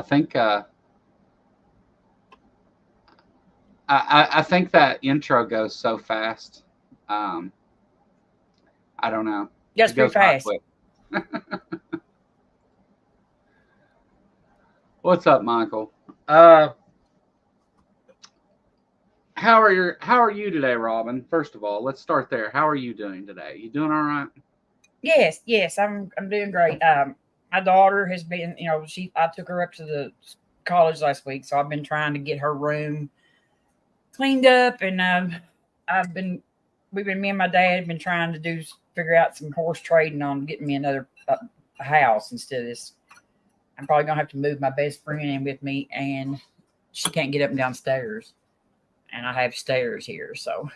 think I think that intro goes so fast. Um, I don't know. Yes, It pretty goes by fast. quick. What's up, Michael? How are you today, Robin? First of all, let's start there. How are you doing today? You doing all right? Yes, I'm doing great. My daughter has been, I took her up to the college last week, so I've been trying to get her room cleaned up, and I've been, me and my dad have been trying to figure out some horse trading on getting me another house instead of this. I'm probably gonna have to move my best friend in with me, and she can't get up and down stairs, and I have stairs here, so.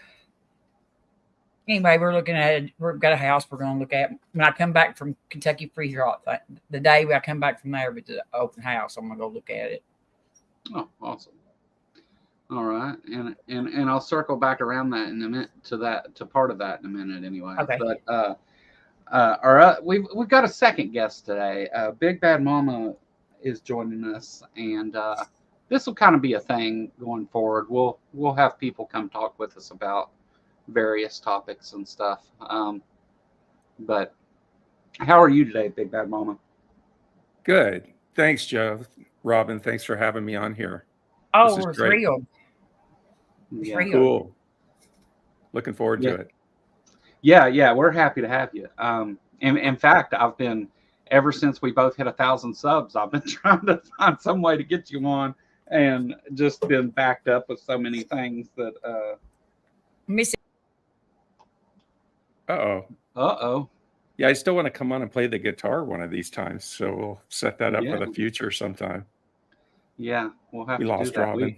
Anyway, we're looking at it. We've got a house we're going to look at when I come back from Kentucky Free Rock. The day I come back from there with the open house, I'm going to go look at it. Oh, awesome. All right, and I'll circle back around that in a minute to part of that in a minute anyway. Okay. But we've got a second guest today. Big Bad Mama is joining us, and this will kind of be a thing going forward. We'll have people come talk with us about various topics and stuff. But how are you today, Big Bad Mama? Good. Thanks, Joe. Robin, thanks for having me on here. Oh, we're thrilled. Yeah. Cool. Looking forward to it. Yeah, we're happy to have you. In fact, I've been, ever since we both hit 1,000 subs, I've been trying to find some way to get you on, and just been backed up with so many things that missing. Uh-oh. Yeah, I still want to come on and play the guitar one of these times, so we'll set that up for the future sometime. Yeah, we'll have to do that. We lost Robin.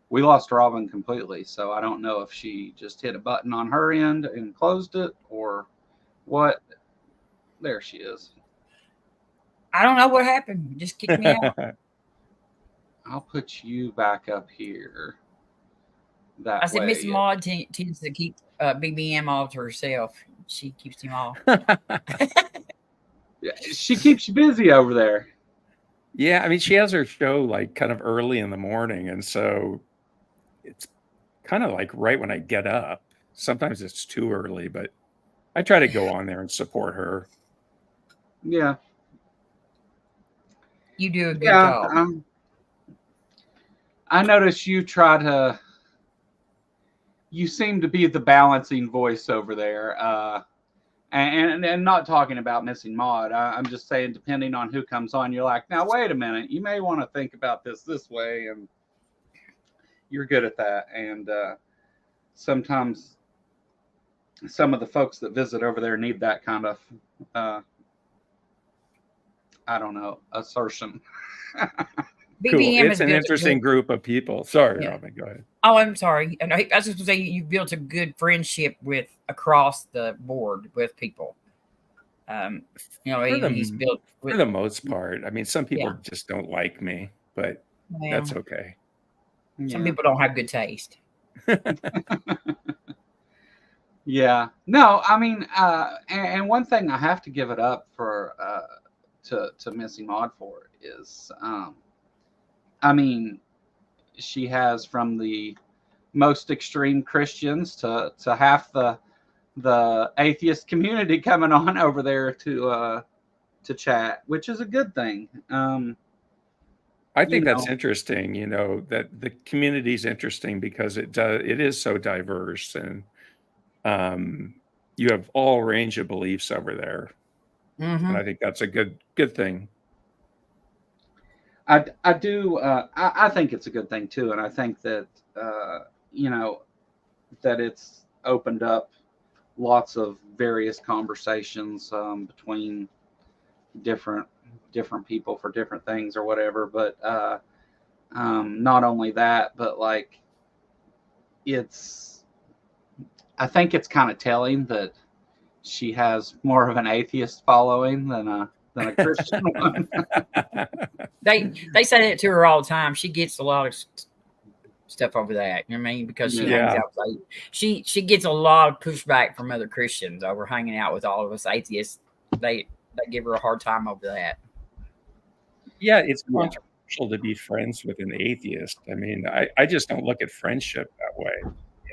We lost Robin completely, so I don't know if she just hit a button on her end and closed it or what. There she is. I don't know what happened. Just kicked me out. I'll put you back up here. I said Miss Maud tends to keep BBM all to herself. She keeps him off. She keeps you busy over there. Yeah, I mean, she has her show like kind of early in the morning, and so it's kind of like right when I get up. Sometimes it's too early, but I try to go on there and support her. Yeah. You do a good job. I notice you seem to be the balancing voice over there. And not talking about missing Maud. I'm just saying, depending on who comes on, you're like, now, wait a minute. You may want to think about this way. And you're good at that. And sometimes some of the folks that visit over there need that kind of, I don't know, assertion. Cool. It's an interesting group of people. Sorry, Robin, go ahead. Oh, I'm sorry. And I was just going to say, you built a good friendship across the board with people. He's built for the most part. I mean, some people just don't like me, but that's okay. Some people don't have good taste. Yeah. No, I mean, and one thing I have to give it up for to Missy Maud for is, I mean, she has from the most extreme Christians to half the atheist community coming on over there to chat, which is a good thing. I think that's interesting. That the community is interesting because it is so diverse, and you have all range of beliefs over there, and I think that's a good thing. I do. I think it's a good thing too, and I think that that it's opened up lots of various conversations between different people for different things or whatever. But not only that, but like I think it's kind of telling that she has more of an atheist following than a Christian one. They say that to her all the time. She gets a lot of stuff over that. You know what I mean? Because she hangs out. She gets a lot of pushback from other Christians over hanging out with all of us atheists. They give her a hard time over that. Yeah, it's special to be friends with an atheist. I mean, I just don't look at friendship that way.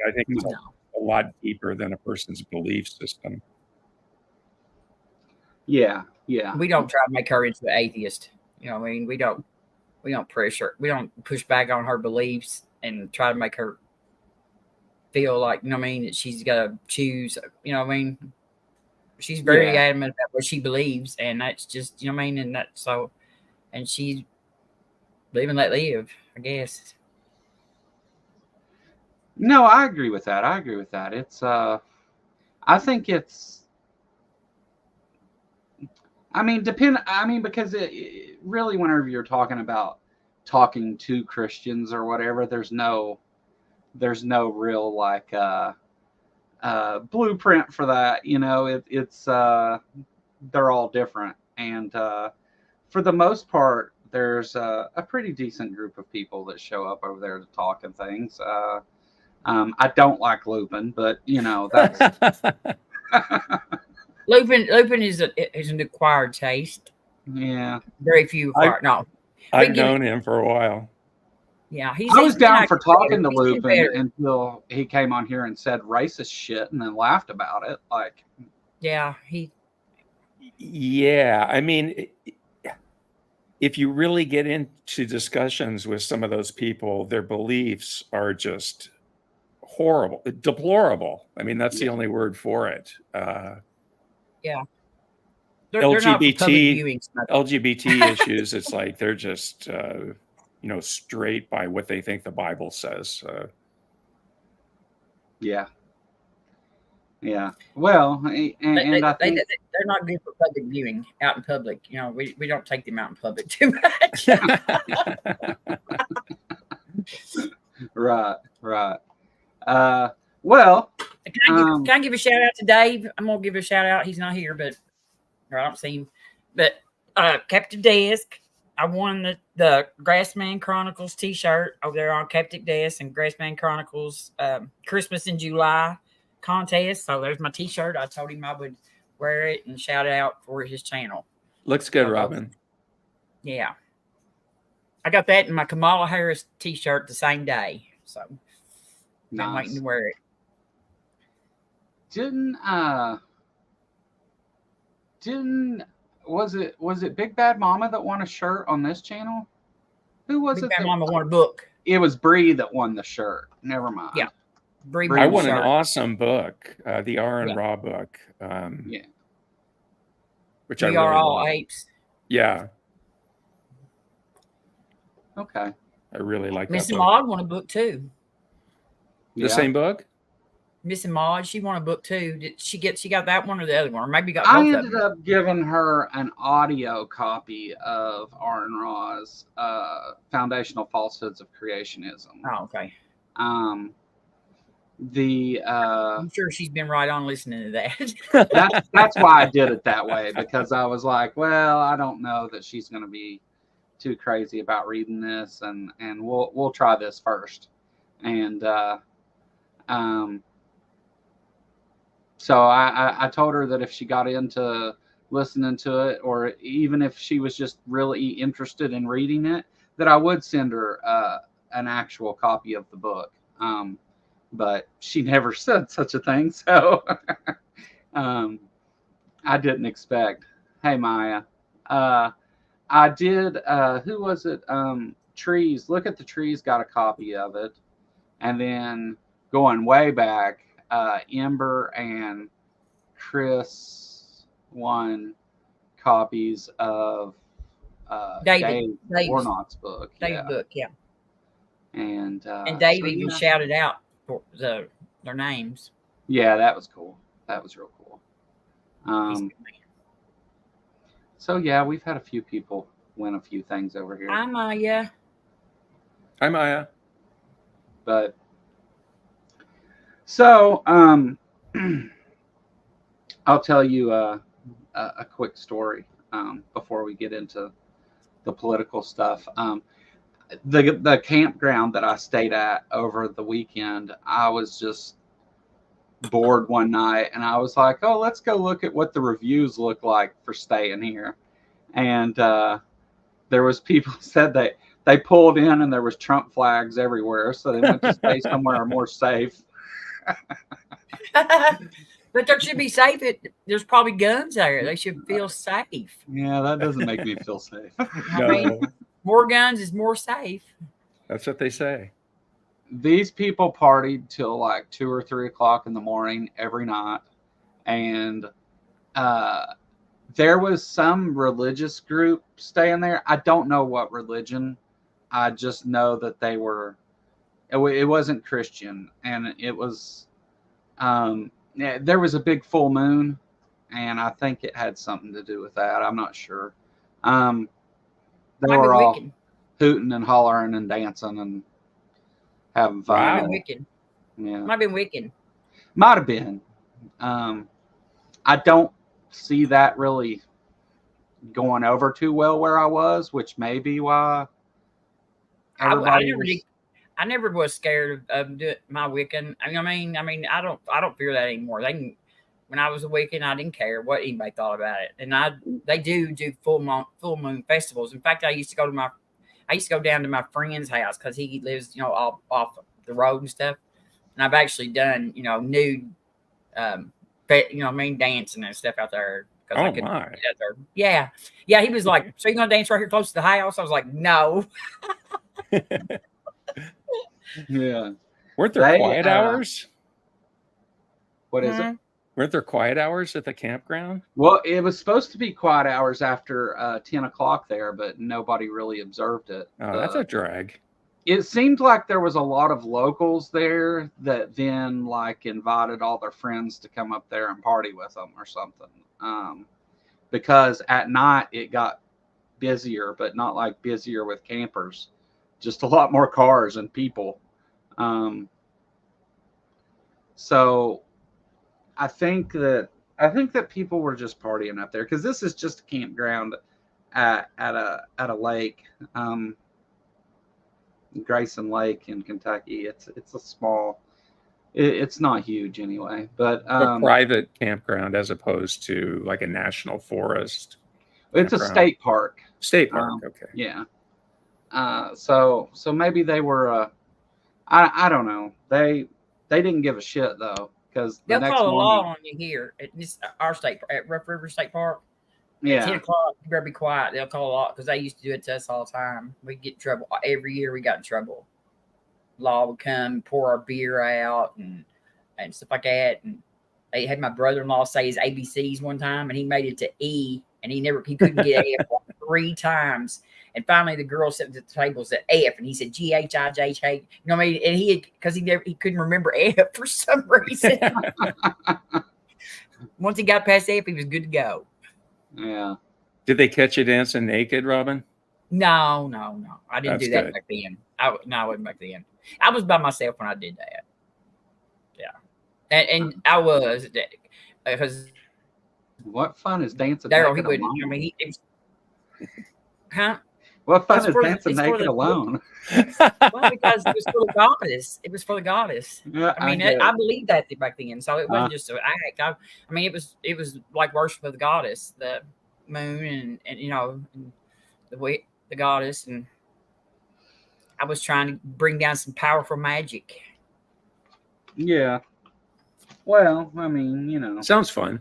I think it's a lot deeper than a person's belief system. Yeah. We don't try to make her into an atheist. You know what I mean? We don't pressure. We don't push back on her beliefs and try to make her feel like, you know what I mean, that she's got to choose. You know what I mean? She's very adamant about what she believes, and that's just, you know what I mean? And that's so, and she's live and let live, I guess. No, I agree with that. It's, I think it's, because it really, whenever you're talking about talking to Christians or whatever, there's no real like blueprint for that. You know, it's they're all different, and for the most part, there's a pretty decent group of people that show up over there to talk and things. I don't like Lupin, but you know that's. Lupin is an acquired taste. Yeah. Very few acquired. No. I've known him for a while. Yeah, I was down for talking to Lupin until he came on here and said racist shit and then laughed about it. Like, yeah, I mean, if you really get into discussions with some of those people, their beliefs are just horrible, deplorable. I mean, that's the only word for it. Yeah. LGBT issues, it's like they're just, straight by what they think the Bible says. Yeah. Well, and I think they're not good for public viewing out in public. You know, we don't take them out in public too much. Right. Well, can I give a shout out to Dave? I'm gonna give a shout out. He's not here, or I don't see him. But Captain Desk, I won the Grassman Chronicles T-shirt over there on Captain Desk and Grassman Chronicles Christmas in July contest. So there's my T-shirt. I told him I would wear it and shout it out for his channel. Looks good, Robin. Yeah, I got that in my Kamala Harris T-shirt the same day. So I'm waiting to wear it. Was it Big Bad Mama that won a shirt on this channel? Who was Big Bad Mama won a book. It was Bree that won the shirt. Never mind. Yeah. I won an awesome book, the R and Raw book. Which we are all apes. Yeah. Okay. I really like that. Miss Maud won a book too. The same book? Miss Maud, she won a book too. Did she got that one or the other one? Or maybe got both I of ended them. up giving her an audio copy of R and Raw's Foundational Falsehoods of Creationism. Oh, okay. I'm sure she's been right on listening to that. that's why I did it that way, because I was like, well, I don't know that she's going to be too crazy about reading this, and we'll try this first. And so I told her that if she got into listening to it, or even if she was just really interested in reading it, that I would send her an actual copy of the book. But she never said such a thing, so I didn't expect. Hey, Maya. I did, who was it? Trees. Look at the Trees got a copy of it. And then going way back, Ember and Chris won copies of Dave Warnock's book. Dave's book, yeah. And Dave even shouted out for their names. Yeah, that was cool. That was real cool. So yeah, we've had a few people win a few things over here. Hi, Maya. Hi, Maya. But so I'll tell you a quick story before we get into the political stuff. The campground that I stayed at over the weekend, I was just bored one night, and I was like, oh, let's go look at what the reviews look like for staying here. And there was people said they pulled in and there was Trump flags everywhere, so they went to stay somewhere more safe. But there should be safe. There's probably guns there. They should feel safe. Yeah, that doesn't make me feel safe. I mean, more guns is more safe. That's what they say. These people partied till like 2 or 3 o'clock in the morning every night, and there was some religious group staying there. I don't know what religion. I just know that they were. It wasn't Christian, and it was. There was a big full moon, and I think it had something to do with that. I'm not sure. They were all hooting and hollering and dancing and having fun. Might have been Wiccan. Yeah, might have been Wiccan. Might have been. I don't see that really going over too well where I was, which may be why I never was scared of my Wiccan. I mean, I don't fear that anymore. When I was a Wiccan, I didn't care what anybody thought about it. And they do full moon festivals. In fact, I used to go down to my friend's house because he lives, off the road and stuff. And I've actually done, nude, dancing and stuff out there. Oh, my. Out there. Yeah. Yeah. He was like, so you're going to dance right here close to the house? I was like, no. Yeah. Weren't there quiet hours? What is it? Weren't there quiet hours at the campground? Well, it was supposed to be quiet hours after 10 o'clock there, but nobody really observed it. Oh, that's a drag. It seemed like there was a lot of locals there that then like invited all their friends to come up there and party with them or something. Because at night it got busier, but not like busier with campers. Just a lot more cars and people. So I think that people were just partying up there because this is just a campground at a lake, Grayson Lake in Kentucky. It's a small. It's not huge anyway, but a private campground as opposed to like a national forest. It's a state park. State park, okay. Yeah. So maybe they were. I don't know. They didn't give a shit though, because they'll call a law on you here at our at Rough River State Park. Yeah. At 10 o'clock, you better be quiet. They'll call a law because they used to do it to us all the time. We get in trouble every year. We got in trouble. Law would come, pour our beer out and stuff like that. And they had my brother-in-law say his ABCs one time, and he made it to E, and he couldn't get F 3 times. And finally, the girl sitting at the table said F, and he said GHIJH. You know what I mean? And he couldn't remember F for some reason. Once he got past F, he was good to go. Yeah. Did they catch you dancing naked, Robin? No. I didn't do that good. back then. I wasn't back then. I was by myself when I did that. Yeah. And I was because what fun is dancing Daryl, naked alone? Huh? What fun is dancing naked alone? Well, because it was for the goddess. It was for the goddess. Yeah, I believed that back then. So it wasn't just an act. It was like worship of the goddess, the moon, and the goddess, and I was trying to bring down some powerful magic. Yeah. Well, I mean, sounds fun.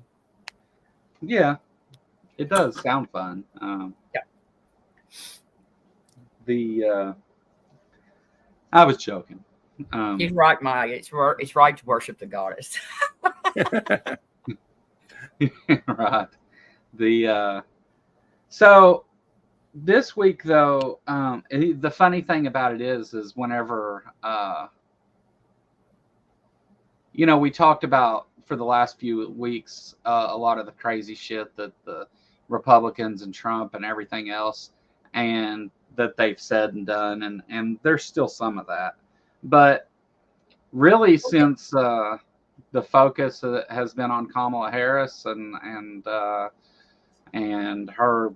Yeah, it does sound fun. Yeah. I was joking. He's right, Mike. It's right to worship the goddess. Right. So this week, though, the funny thing about it is whenever, we talked about for the last few weeks a lot of the crazy shit that the Republicans and Trump and everything else, and that they've said and done, and there's still some of that, but really since the focus has been on Kamala Harris and her,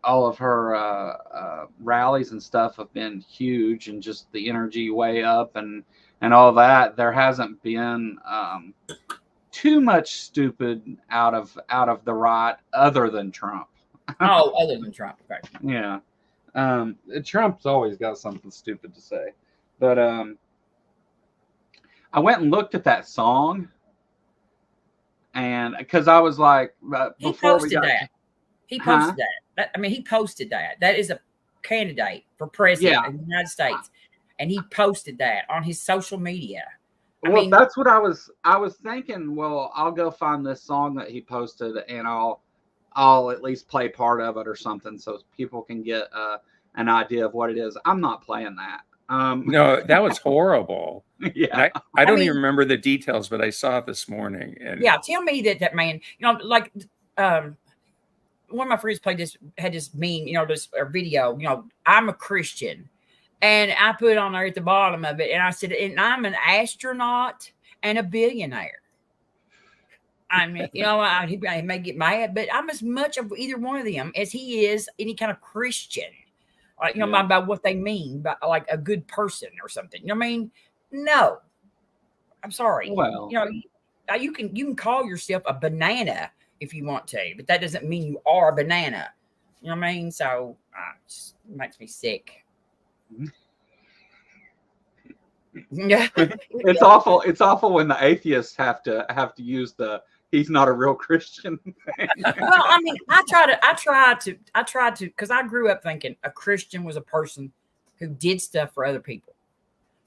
all of her rallies and stuff have been huge, and just the energy way up and all that, there hasn't been too much stupid out of the right other than Trump. Oh, other than Trump, right. Yeah. Trump's always got something stupid to say, but I went and looked at that song, and because I was like, He before we posted got, that. He huh? posted that. I mean, he posted that. That is a candidate for president Yeah. of the United States, and he posted that on his social media. I Well, mean, that's what I was thinking. Well, I'll go find this song that he posted, and I'll at least play part of it or something, so people can get an idea of what it is. I'm not playing that. No, that was horrible. And Yeah, I I don't even mean, remember the details, but I saw it this morning. And yeah. Tell me that man, like one of my friends had this meme, this video. I'm a Christian, and I put on there at the bottom of it, and I said, and I'm an astronaut and a billionaire. I mean, he may get mad, but I'm as much of either one of them as he is any kind of Christian. yeah. By what they mean by like a good person or something. You know what I mean? No, I'm sorry. Well, You can call yourself a banana if you want to, but that doesn't mean you are a banana. You know what I mean? So it just makes me sick. Yeah. it's awful. It's awful when the atheists have to use the "he's not a real Christian." Well, I mean, I tried to, because I grew up thinking a Christian was a person who did stuff for other people.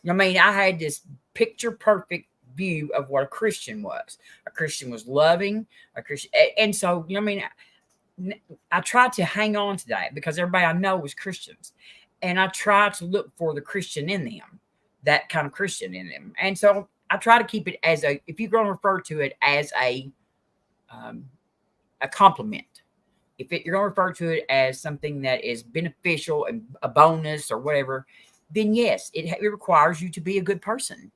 I mean, I had this picture perfect view of what a Christian was. A Christian was loving, a Christian, and so I mean, I tried to hang on to that because everybody I know was Christians, and I tried to look for the Christian in them, that kind of Christian in them, and so I try to keep it as if you're going to refer to it as um, a compliment. If you're going to refer to it as something that is beneficial and a bonus or whatever, then yes, it requires you to be a good person,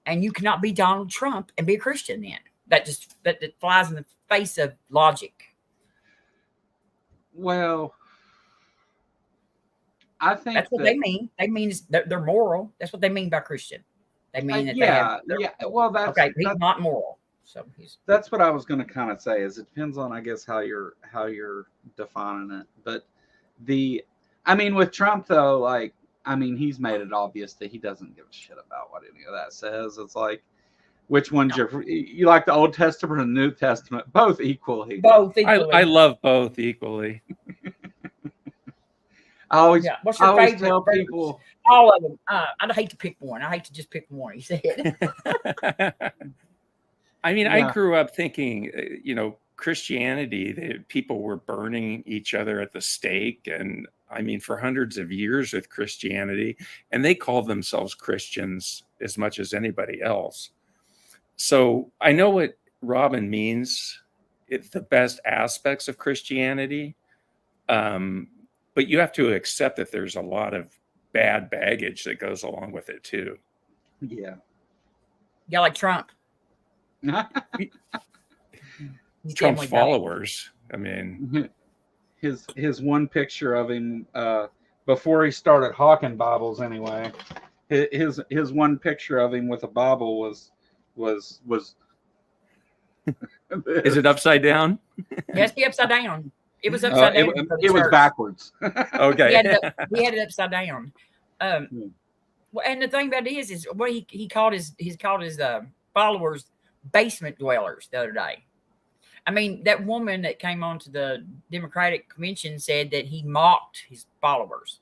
and you cannot be Donald Trump and be a Christian. Then that flies in the face of logic. Well, I think That's what that they mean. They mean is they're moral. That's what they mean by Christian. They mean that they have. yeah, yeah. Well, Okay, he's not moral, so he's. that's what I was going to kind of say. Is it depends on, I guess, how you're defining it. But I mean, with Trump though, like, I mean, he's made it obvious that he doesn't give a shit about what any of that says. It's like, which one's No. you like the Old Testament and the New Testament, both equally. Both equally. I love both equally. I always, Yeah. What's I your always favorite? tell people, All of them. I hate to pick one. I hate to just pick one. He said. I mean, Yeah. I grew up thinking, Christianity, people were burning each other at the stake. And I mean, for hundreds of years with Christianity, and they called themselves Christians as much as anybody else. So I know what Robin means. It's the best aspects of Christianity. But you have to accept that there's a lot of bad baggage that goes along with it too. yeah. Yeah, like Trump. He's Trump's definitely followers. I mean, his one picture of him before he started hawking Bibles anyway. His one picture of him with a Bible was bad. is it upside down? Yes, be upside down. It was upside down. it was backwards. Okay. He had it upside down. Well, and the thing about it is what he called his followers basement dwellers the other day. I mean, that woman that came onto the Democratic convention said that he mocked his followers,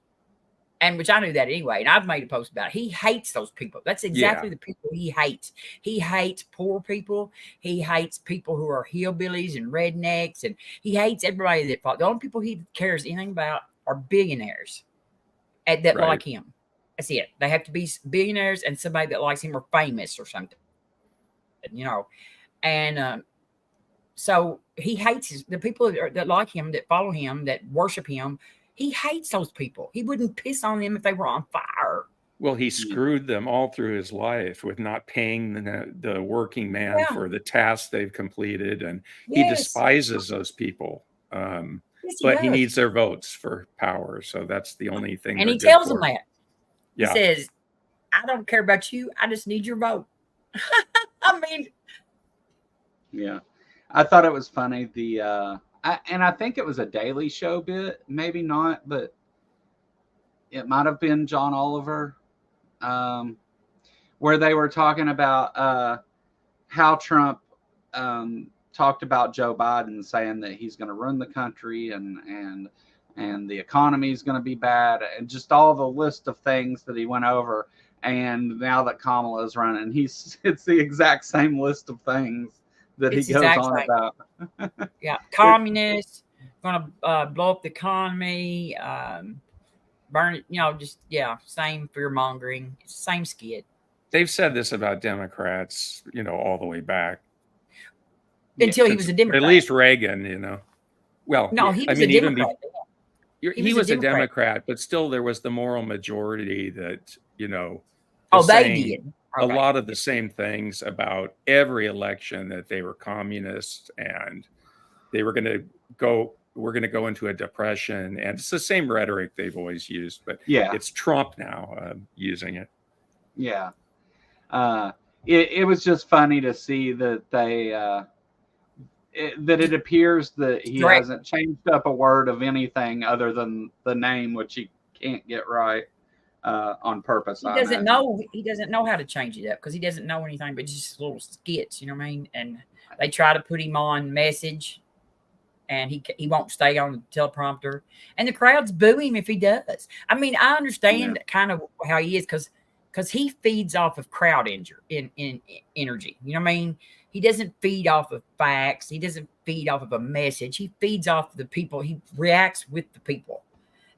and which I knew that anyway. And I've made a post about it. He hates those people. That's exactly the people he hates. He hates poor people. He hates people who are hillbillies and rednecks, and he hates everybody that follows. The only people he cares anything about are billionaires that like him. That's it. They have to be billionaires and somebody that likes him or famous or something, and so he hates the people that like him, that follow him, that worship him. He hates those people. He wouldn't piss on them if they were on fire. Well, he screwed them all through his life with not paying the working man for the tasks they've completed, and he despises those people. But he needs their votes for power, so that's the only thing. And he tells them that. He says, "I don't care about you. I just need your vote." I mean, yeah. I thought it was funny. And I think it was a Daily Show bit, maybe not, but it might have been John Oliver, where they were talking about how Trump talked about Joe Biden, saying that he's going to ruin the country and the economy is going to be bad, and just all the list of things that he went over. And now that Kamala is running, it's the exact same list of things that he goes on about. Yeah, communists, going to blow up the economy, burn it, just, same fear mongering, same skit. They've said this about Democrats, all the way back. Until he was a Democrat. At least Reagan, Well, no, he was a Democrat. He was a Democrat, but still there was the moral majority that, they did. A lot of the same things about every election, that they were communists and they were going to go into a depression. And it's the same rhetoric they've always used, but it's Trump now using it. Yeah. It was just funny to see that it appears that he hasn't changed up a word of anything other than the name, which he can't get right on purpose. He doesn't know. He doesn't know how to change it up because he doesn't know anything but just little skits. You know what I mean? And they try to put him on message, and he won't stay on the teleprompter, and the crowds boo him if he does. I mean, I understand kind of how he is because he feeds off of crowd in energy. You know what I mean? He doesn't feed off of facts. He doesn't feed off of a message. He feeds off of the people. He reacts with the people.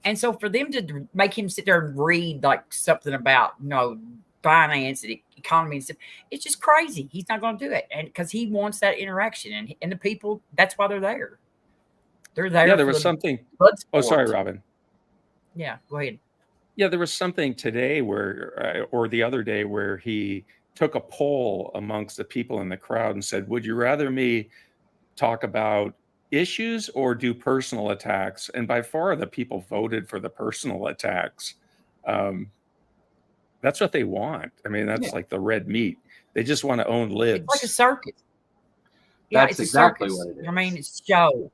And so for them to make him sit there and read like something about, finance and economy and stuff, it's just crazy. He's not going to do it. And because he wants that interaction and the people, that's why they're there. They're there. Yeah, there was something. Oh, sorry, Robin. Yeah, go ahead. Yeah, there was something today or the other day where he took a poll amongst the people in the crowd and said, would you rather me talk about issues or do personal attacks? And by far the people voted for the personal attacks. That's what they want. I mean, that's like the red meat. They just want to own libs. It's like a circus. Yeah, it's exactly circus. what it is. I mean, it's a show.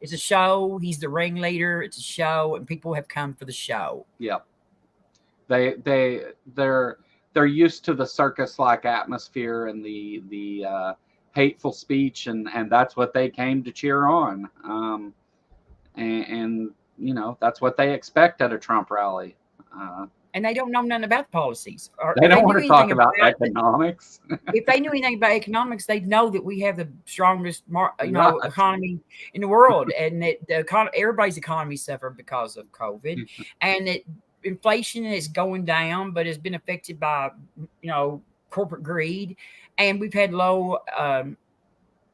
It's a show. He's the ringleader. It's a show, and people have come for the show. Yep. They're used to the circus-like atmosphere and the hateful speech, and that's what they came to cheer on. And that's what they expect at a Trump rally. And they don't know nothing about the policies. They don't want to talk about economics. If they knew anything about economics, they'd know that we have the strongest, economy in the world, and that everybody's economy suffered because of COVID, and that inflation is going down, but has been affected by, corporate greed, and we've had low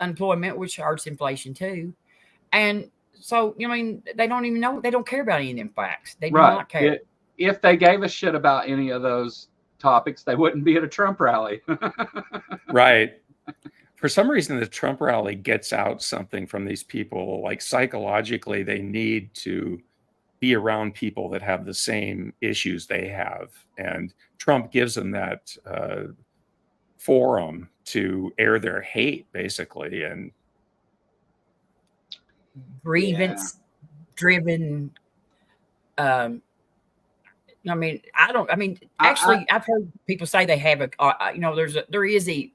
unemployment, which hurts inflation too. And so, they don't even know. They don't care about any of them facts. They do not care. If they gave a shit about any of those topics, they wouldn't be at a Trump rally. Right. For some reason, the Trump rally gets out something from these people. Like psychologically, they need to be around people that have the same issues they have. And Trump gives them that forum to air their hate, basically. And grievance driven. I've heard people say they have there is a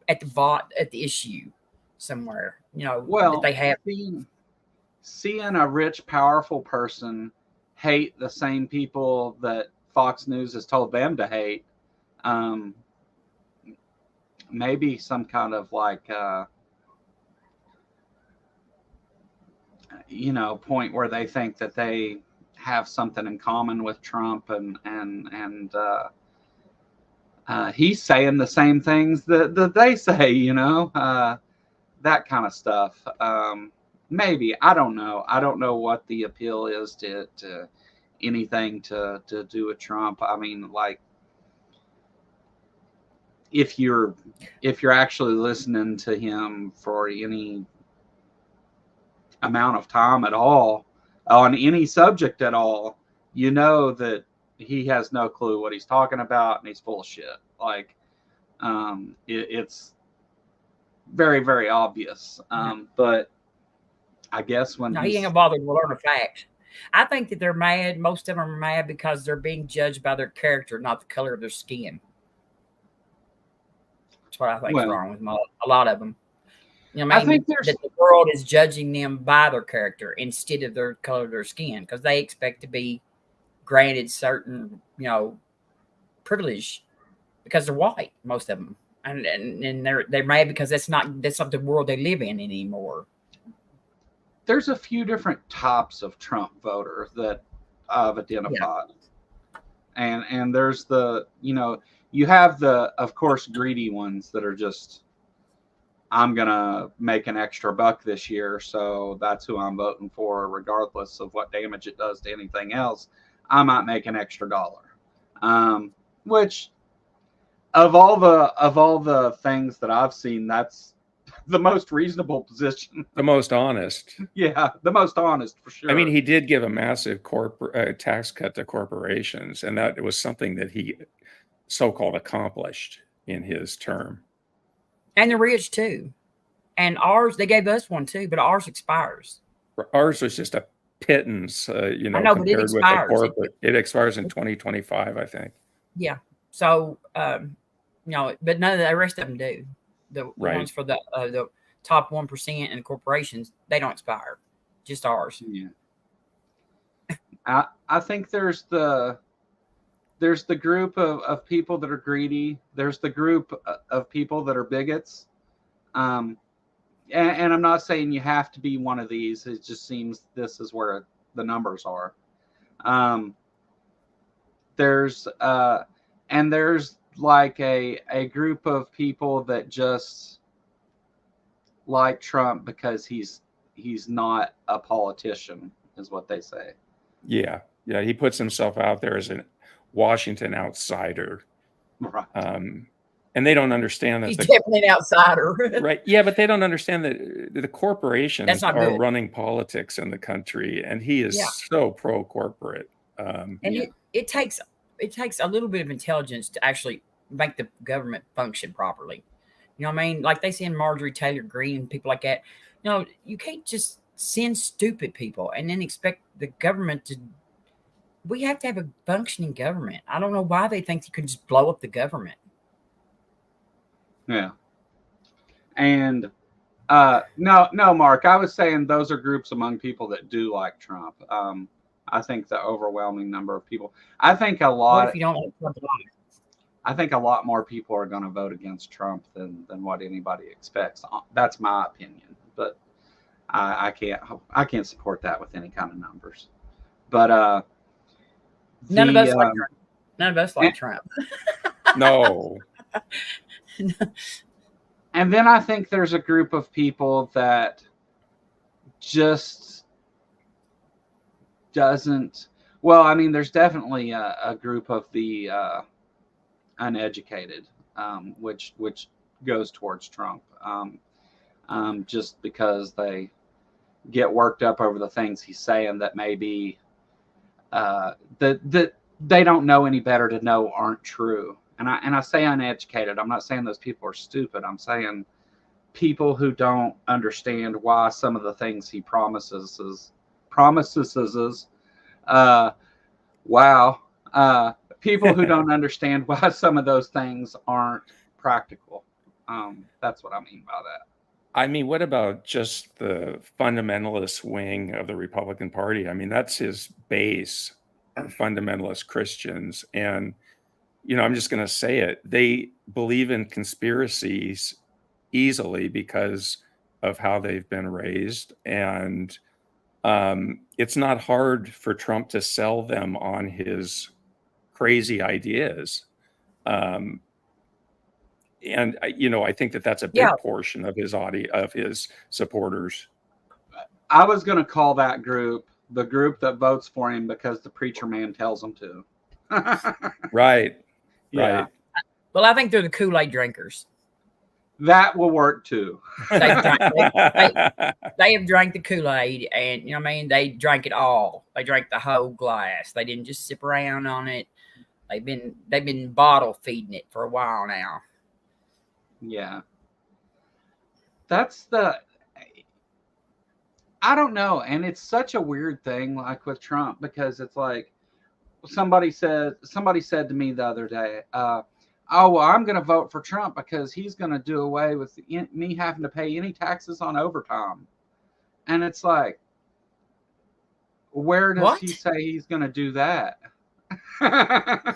at the issue somewhere, that they have. Seeing a rich, powerful person hate the same people that Fox News has told them to hate, maybe some kind of point where they think that they have something in common with Trump, and he's saying the same things that they say, that kind of stuff. Maybe, I don't know. I don't know what the appeal is to anything to do with Trump. I mean, if you're actually listening to him for any amount of time at all, on any subject at all, that he has no clue what he's talking about and he's full of shit. It's very, very obvious. But I guess when he ain't gonna bother to learn a fact. I think that they're mad. Most of them are mad because they're being judged by their character, not the color of their skin. That's what I think's Well, wrong with a lot of them. You know I what I think mean? there's That the world is judging them by their character instead of their color of their skin because they expect to be granted certain, privilege because they're white, most of them. And they're mad because that's not the world they live in anymore. there's a few different types of Trump voter that I've Yeah. identified. And there's you have the, of course, greedy ones that are just, I'm gonna make an extra buck this year, so that's who I'm voting for, regardless of what damage it does to anything else. I might make an extra dollar. Which of all the things that I've seen, that's the most reasonable position. The most honest. Yeah, the most honest for sure. I mean, he did give a massive tax cut to corporations, and that was something that he so-called accomplished in his term. And the rich too. And ours, they gave us one too, but ours expires. Ours was just a pittance, I know, but it compared with the expires. corporate. It expires in 2025, I think. Yeah. So, but none of the rest of them do. The Right. ones for the top 1% and corporations, they don't expire. Just ours. Yeah. I think there's the group of people that are greedy. There's the group of people that are bigots. And I'm not saying you have to be one of these. It just seems this is where the numbers are. There's like a group of people that just like Trump because he's not a politician, is what they say. Yeah. He puts himself out there as a Washington outsider. Right. And they don't understand that he's definitely an outsider. Right. Yeah, but they don't understand that the corporations are good. running politics in the country, and he is so pro-corporate. And it takes a little bit of intelligence to actually make the government function properly. You know what I mean? Like they send Marjorie Taylor Greene and people like that. You can't just send stupid people and then expect the government to. We have to have a functioning government. I don't know why they think you can just blow up the government. Yeah. And no, Mark, I was saying those are groups among people that do like Trump. I think the overwhelming number of people. I think a lot. What if you don't like Trump? I think a lot more people are going to vote against Trump than what anybody expects. That's my opinion, but I can't support that with any kind of numbers. But none of us like Trump. None of us like Trump. No. And then I think there's a group of people that just doesn't. Well, I mean, there's definitely a group of the uneducated, which goes towards Trump, just because they get worked up over the things he's saying that maybe that they don't know any better to know aren't true. And I say uneducated. I'm not saying those people are stupid. I'm saying people who don't understand why some of the things he promises. People who don't understand why some of those things aren't practical. That's what I mean by that. I mean, what about just the fundamentalist wing of the Republican Party? I mean, that's his base, fundamentalist Christians. And I'm just going to say it. They believe in conspiracies easily because of how they've been raised. And it's not hard for Trump to sell them on his crazy ideas. And, I think that that's a big portion of his supporters. I was going to call that group the group that votes for him because the preacher man tells them to. Right. Yeah. Right. Well, I think they're the Kool-Aid drinkers. That will work too. They have drank the Kool-Aid, and they drank it all. They drank the whole glass. They didn't just sip around on it. They've been bottle feeding it for a while now. Yeah. I don't know, and it's such a weird thing, like with Trump, because it's like somebody said to me the other day, "Oh, well, I'm going to vote for Trump because he's going to do away with me having to pay any taxes on overtime," and it's like, where does he What? say he's going to do that? Is the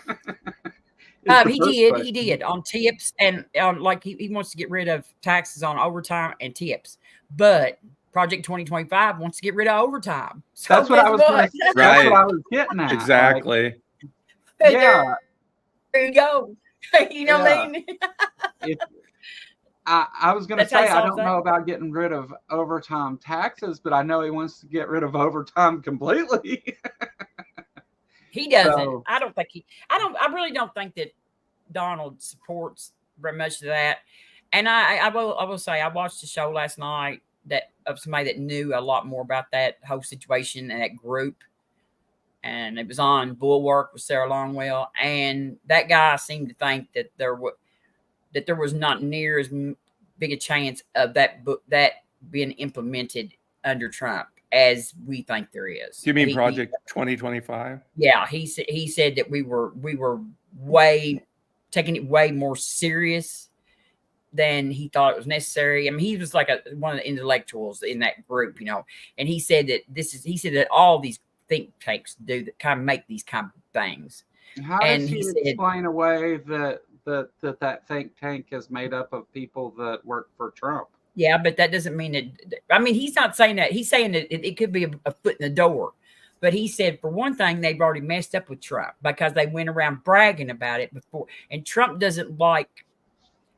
He first did. He question. did on tips and like he wants to get rid of taxes on overtime and tips. But Project 2025 wants to get rid of overtime. So That's what I guess was going what? to. That's what Right. I was getting at. Like, Exactly. yeah, There you go. You know what I yeah. mean? If I was going to That's how he say I solves don't that. know about getting rid of overtime taxes, but I know he wants to get rid of overtime completely. He doesn't. So I don't think he. I really don't think that Donald supports very much of that. And I will say I watched a show last night that of somebody that knew a lot more about that whole situation and that group, and it was on Bulwark with Sarah Longwell, and that guy seemed to think that there was not near as big a chance of that being implemented under Trump as we think there is. Do you mean Project 2025? Yeah, he said that we were way taking it way more serious than he thought it was necessary. I mean, he was like one of the intellectuals in that group, and he said that he said that all these think tanks do that kind of make these kind of things. how And does he he said, explain away that think tank is made up of people that work for Trump? yeah, but that doesn't mean that. I mean, he's not saying that. He's saying that it could be a foot in the door. But he said, for one thing, they've already messed up with Trump because they went around bragging about it before. And Trump doesn't like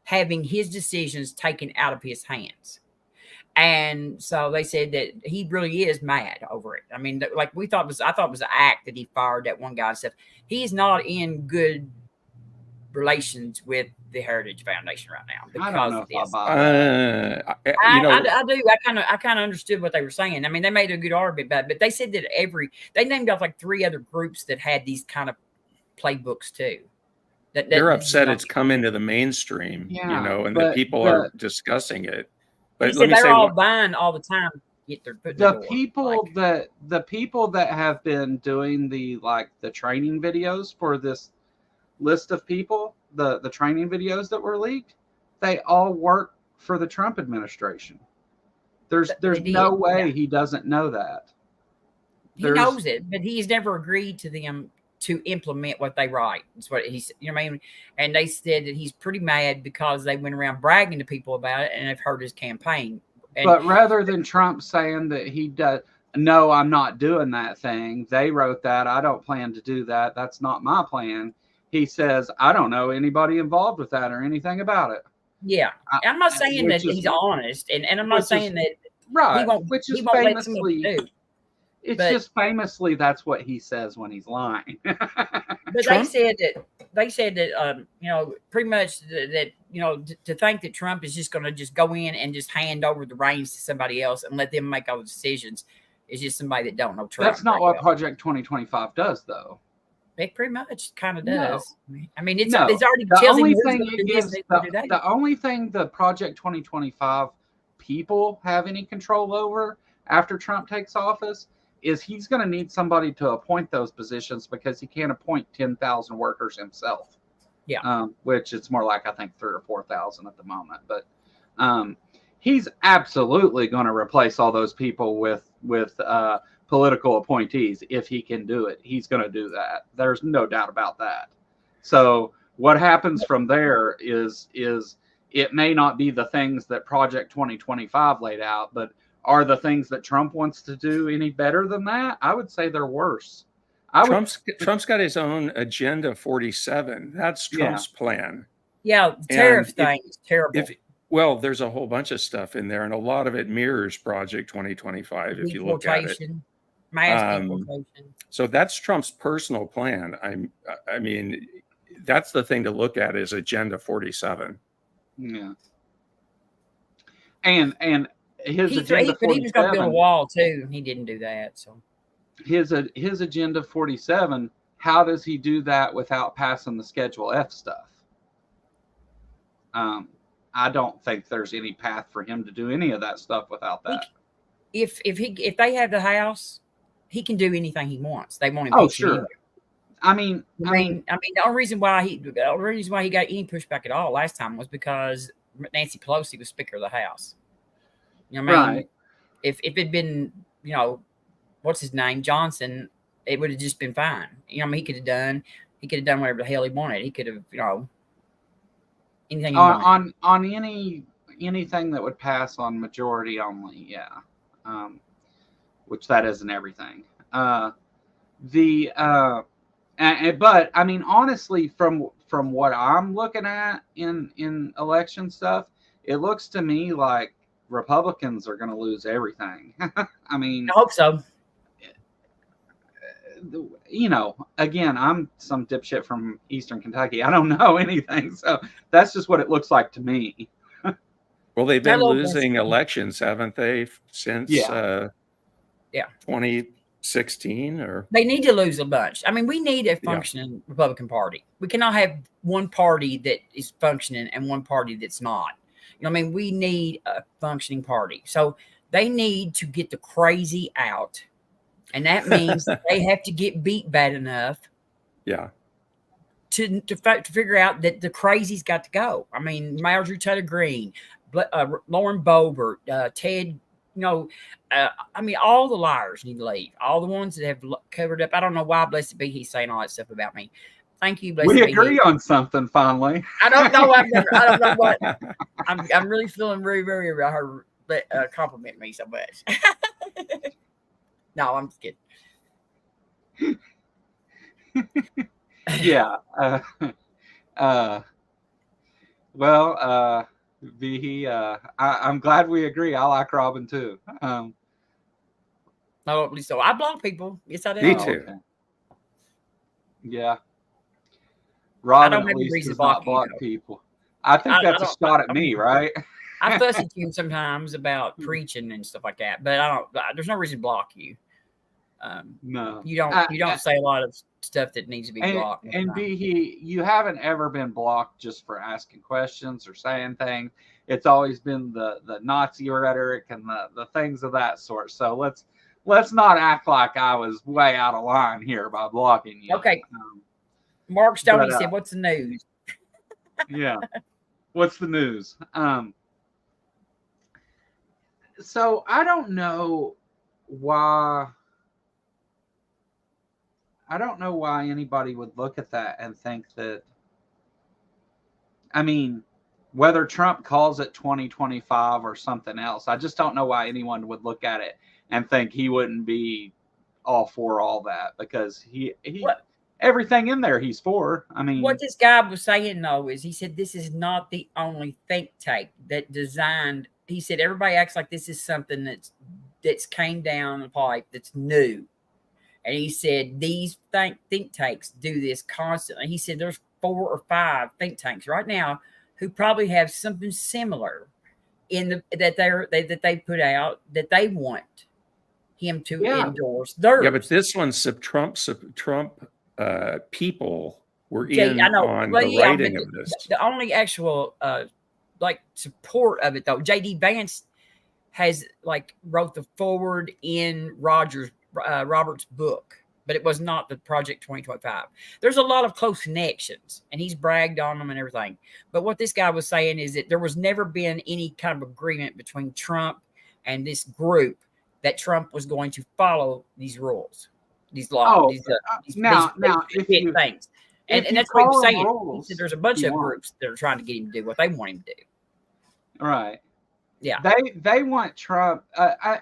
having his decisions taken out of his hands. And so they said that he really is mad over it. I mean, like I thought it was an act that he fired that one guy and stuff. He's not in good relations with the Heritage Foundation right now I don't because know of if I this. buy that. I do. I kind of understood what they were saying. I mean, they made a good argument about it, but they said that they named off like 3 other groups that had these kind of playbooks too. They're upset it's come into the mainstream, Yeah, and that but people are discussing it. He But let said me they're say all what buying all the time to get their foot in the door. the people that have been doing the training videos for this list of people, the training videos that were leaked, they all work for the Trump administration. There's no way he doesn't know that. He knows it, but he's never agreed to them to implement what they write. That's what he said. You know what I mean? And they said that he's pretty mad because they went around bragging to people about it and have heard his campaign. But rather than Trump saying that he does, no, I'm not doing that thing. They wrote that. I don't plan to do that. That's not my plan. He says, I don't know anybody involved with that or anything about it. Yeah. I'm not saying that he's honest, and I'm not saying that right, he won't let some of it do. It's just famously that's what he says when he's lying. But they said that pretty much that to think that Trump is just going to just go in and just hand over the reins to somebody else and let them make all the decisions is just somebody that don't know Trump. That's not what Project 2025 does, though. It pretty much kind of does. No. I mean, it's already the only thing it gives the only thing the Project 2025 people have any control over after Trump takes office is he's going to need somebody to appoint those positions because he can't appoint 10,000 workers himself. Yeah. Which it's more like, I think, 3,000 or 4,000 at the moment. But he's absolutely going to replace all those people with political appointees. If he can do it, he's going to do that. There's no doubt about that. So what happens from there is it may not be the things that Project 2025 laid out, but are the things that Trump wants to do any better than that? I would say they're worse. Trump's got his own Agenda 47. That's Trump's plan. Yeah, the tariff thing is terrible. Well, there's a whole bunch of stuff in there, and a lot of it mirrors Project 2025 if you look at it. Mass deportation. So that's Trump's personal plan. I mean, that's the thing to look at is Agenda 47. Yeah. And his Agenda 47. But he was going to build a wall too. He didn't do that. So his Agenda 47. How does he do that without passing the Schedule F stuff? I don't think there's any path for him to do any of that stuff without that. if they have the House, he can do anything he wants. They won't Oh, impeach him anyway. sure. I mean, The only reason why he got any pushback at all last time was because Nancy Pelosi was Speaker of the House. You know what I mean? right. If it'd been, what's his name, Johnson, it would have just been fine. I mean, he could have done whatever the hell he wanted. He could have, anything he wanted. On anything that would pass on majority only, yeah. Which that isn't everything. But I mean, honestly, from what I'm looking at in election stuff, it looks to me like Republicans are going to lose everything. I mean, I hope so. Again, I'm some dipshit from Eastern Kentucky. I don't know anything, so that's just what it looks like to me. Well, they've been losing elections, haven't they, since 2016? Or they need to lose a bunch. I mean, we need a functioning Republican Party. We cannot have one party that is functioning and one party that's not. We need a functioning party. So they need to get the crazy out. And that means they have to get beat bad enough to figure out that the crazy's got to go. I mean, Marjorie Taylor Greene, Lauren Boebert, Ted, I mean, all the liars need to leave. All the ones that have covered up. I don't know why, blessed be he's saying all that stuff about me. Thank you, blessed we be agree on something finally. I don't know. I don't know what. I'm really feeling very, very about her compliment me so much. No, I'm just kidding. Yeah. Well, V, I'm glad we agree. I like Robin too. So I block people. Yes, I do. Me too. Okay. Yeah. Robin at least does not block people. I think that's a shot at me, right? I fuss at you sometimes about preaching and stuff like that, but there's no reason to block you. No, you don't say a lot of stuff that needs to be blocked. And you haven't ever been blocked just for asking questions or saying things. It's always been the Nazi rhetoric and the things of that sort. So let's not act like I was way out of line here by blocking you. Okay. Mark Stoney said, "What's the news?" Yeah, what's the news? So I don't know why. I don't know why anybody would look at that and think that. I mean, whether Trump calls it 2025 or something else, I just don't know why anyone would look at it and think he wouldn't be all for all that, because he everything in there he's for. I mean, what this guy was saying though is he said this is not the only think tank that designed. He said everybody acts like this is something that's came down the pipe that's new. And he said these think tanks do this constantly. He said there's 4 or 5 think tanks right now who probably have something similar that they put out that they want him to endorse. Yeah, but this one's Trump people were in on the writing of this. The only actual support of it though, J.D. Vance has wrote the foreword in Robert's book, but it was not the Project 2025. There's a lot of close connections, and he's bragged on them and everything. But what this guy was saying is that there was never been any kind of agreement between Trump and this group that Trump was going to follow these rules, these laws, these things. And that's what he was saying. He said there's a bunch of groups that are trying to get him to do what they want him to do. Right. Yeah. They want Trump,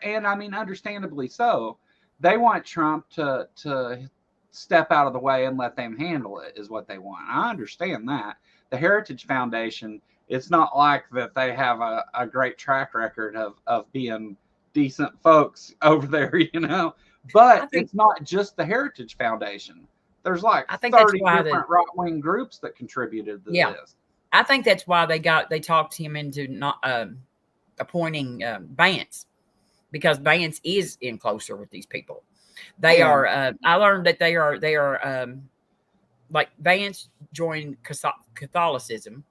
and I mean, understandably so. They want Trump to step out of the way and let them handle it is what they want. I understand that. The Heritage Foundation, it's not like that they have a great track record of being decent folks over there, But it's not just the Heritage Foundation. There's 30 different right-wing groups that contributed to this. I think that's why they talked him into not appointing Vance, because Vance is in closer with these people. They are. I learned that they are. Vance joined Catholicism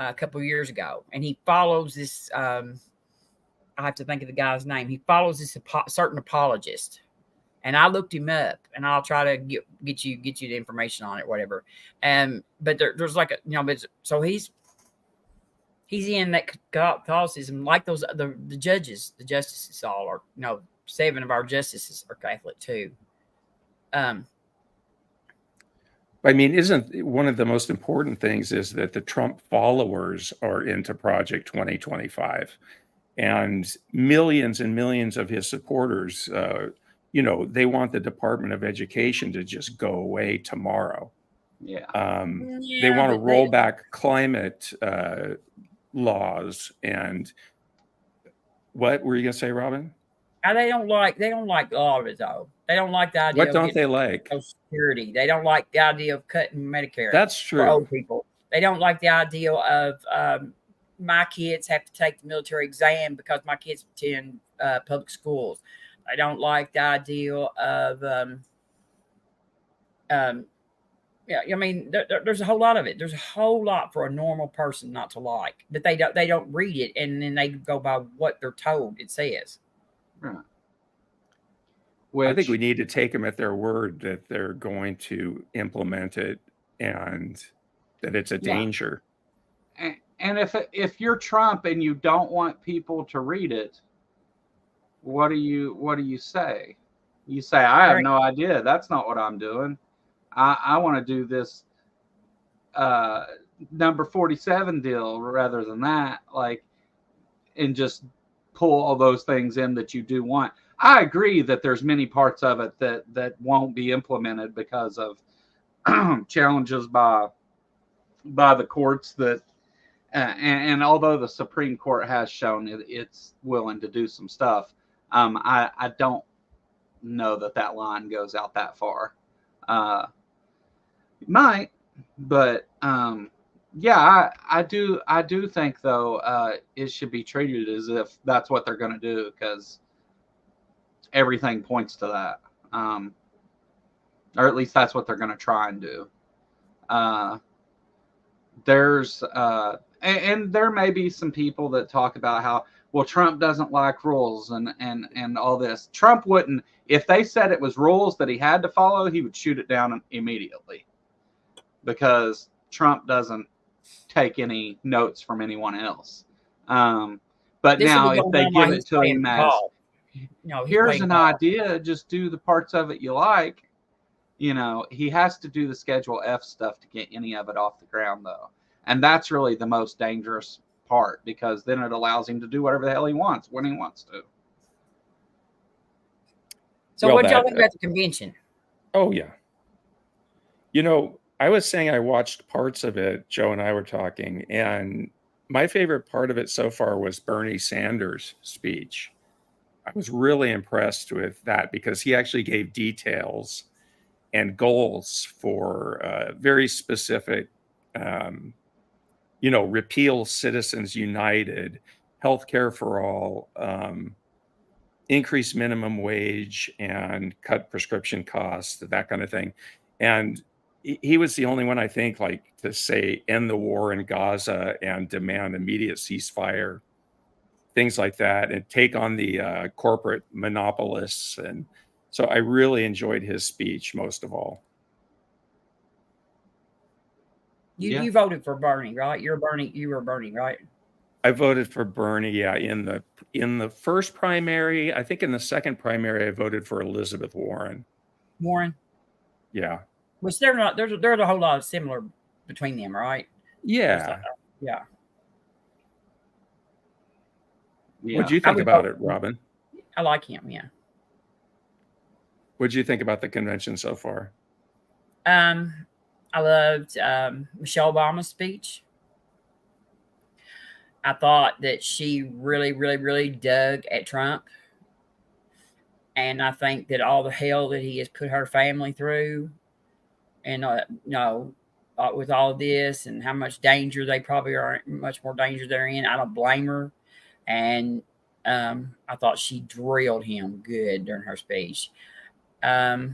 a couple of years ago, and he follows this. I I have to think of the guy's name. He follows this certain apologist, and I looked him up, and I'll try to get you the information on it, whatever. But there's like a but so he's in that Catholicism, like those the judges, the justices all are 7 of our justices are Catholic too. I mean, isn't one of the most important things is that the Trump followers are into Project 2025, and millions of his supporters, they want the Department of Education to just go away tomorrow. Yeah. They want to roll back climate laws. And what were you going to say, Robin? They don't like all of it though. They don't like the idea. What don't they like? Social Security. They don't like the idea of cutting Medicare. That's true. For old people. They don't like the idea of my kids have to take the military exam because my kids attend public schools. I don't like the idea of yeah. I mean, there's a whole lot of it. There's a whole lot for a normal person not to like, but they don't read it, and then they go by what they're told it says. Right. I think we need to take them at their word that they're going to implement it and that it's a danger. And if you're Trump and you don't want people to read it, what do you say? You say, I have no idea. That's not what I'm doing. I want to do this number 47 deal rather than that, and just pull all those things in that you do want. I agree that there's many parts of it that won't be implemented because of challenges by the courts that and although the Supreme Court has shown it's willing to do some stuff, I don't know that line goes out that far. It might, but I do think though it should be treated as if that's what they're going to do, because everything points to that, or at least that's what they're going to try and do. There's and there may be some people that talk about how, well, Trump doesn't like rules and all this. Trump wouldn't, if they said it was rules that he had to follow, he would shoot it down immediately, because Trump doesn't take any notes from anyone else. But now if they give it to him as, here's an idea, just do the parts of it you like, he has to do the Schedule F stuff to get any of it off the ground, though. And that's really the most dangerous part, because then it allows him to do whatever the hell he wants when he wants to. So what y'all think about the convention? Oh, yeah. I was saying I watched parts of it. Joe and I were talking, and my favorite part of it so far was Bernie Sanders' speech. I was really impressed with that, because he actually gave details and goals for very specific, repeal Citizens United, healthcare for all, increase minimum wage, and cut prescription costs, that kind of thing. And he was the only one, I think, to say end the war in Gaza and demand immediate ceasefire, things like that, and take on the corporate monopolists. And so I really enjoyed his speech most of all. You voted for Bernie, right? You were Bernie, right? I voted for Bernie, yeah, in the first primary. I think in the second primary, I voted for Elizabeth Warren. Warren? Yeah. Which they're not, there's a whole lot of similar between them, right? Yeah. Yeah. What do you think about it, Robin? I like him, yeah. What do you think about the convention so far? I loved Michelle Obama's speech. I thought that she really, really, really dug at Trump. And I think that all the hell that he has put her family through, and with all of this, and how much danger they probably are, much more danger they're in, I don't blame her. And I thought she drilled him good during her speech. I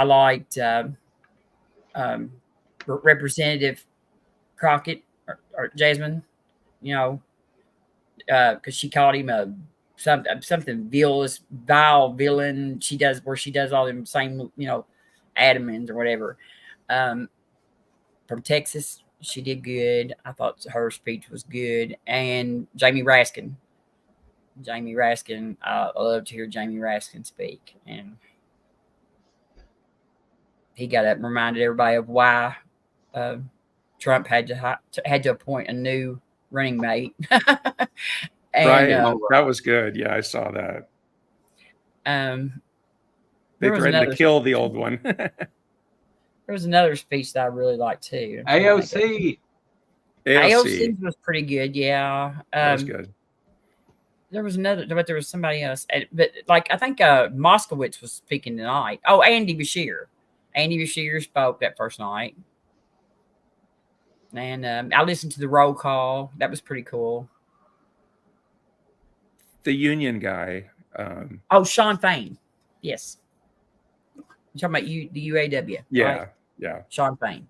liked Representative Crockett or Jasmine, because she called him a something vile villain. She does all them same admins or whatever. From Texas, she did good. I thought her speech was good. And Jamie Raskin, I love to hear Jamie Raskin speak, and he got up and reminded everybody of why Trump had to appoint a new running mate. And, right. That was good. Yeah, I saw that. They threatened to kill the old one. There was another speech that I really liked too. AOC was pretty good. Yeah, that was good. There was another, but there was somebody else. But like I think Moskowitz was speaking tonight. Oh, Andy Bashir. Andy Bashir spoke that first night, and I listened to the roll call. That was pretty cool. The union guy. Sean Fain. Yes. You're talking about the UAW. Yeah, right? yeah. Sean Fain.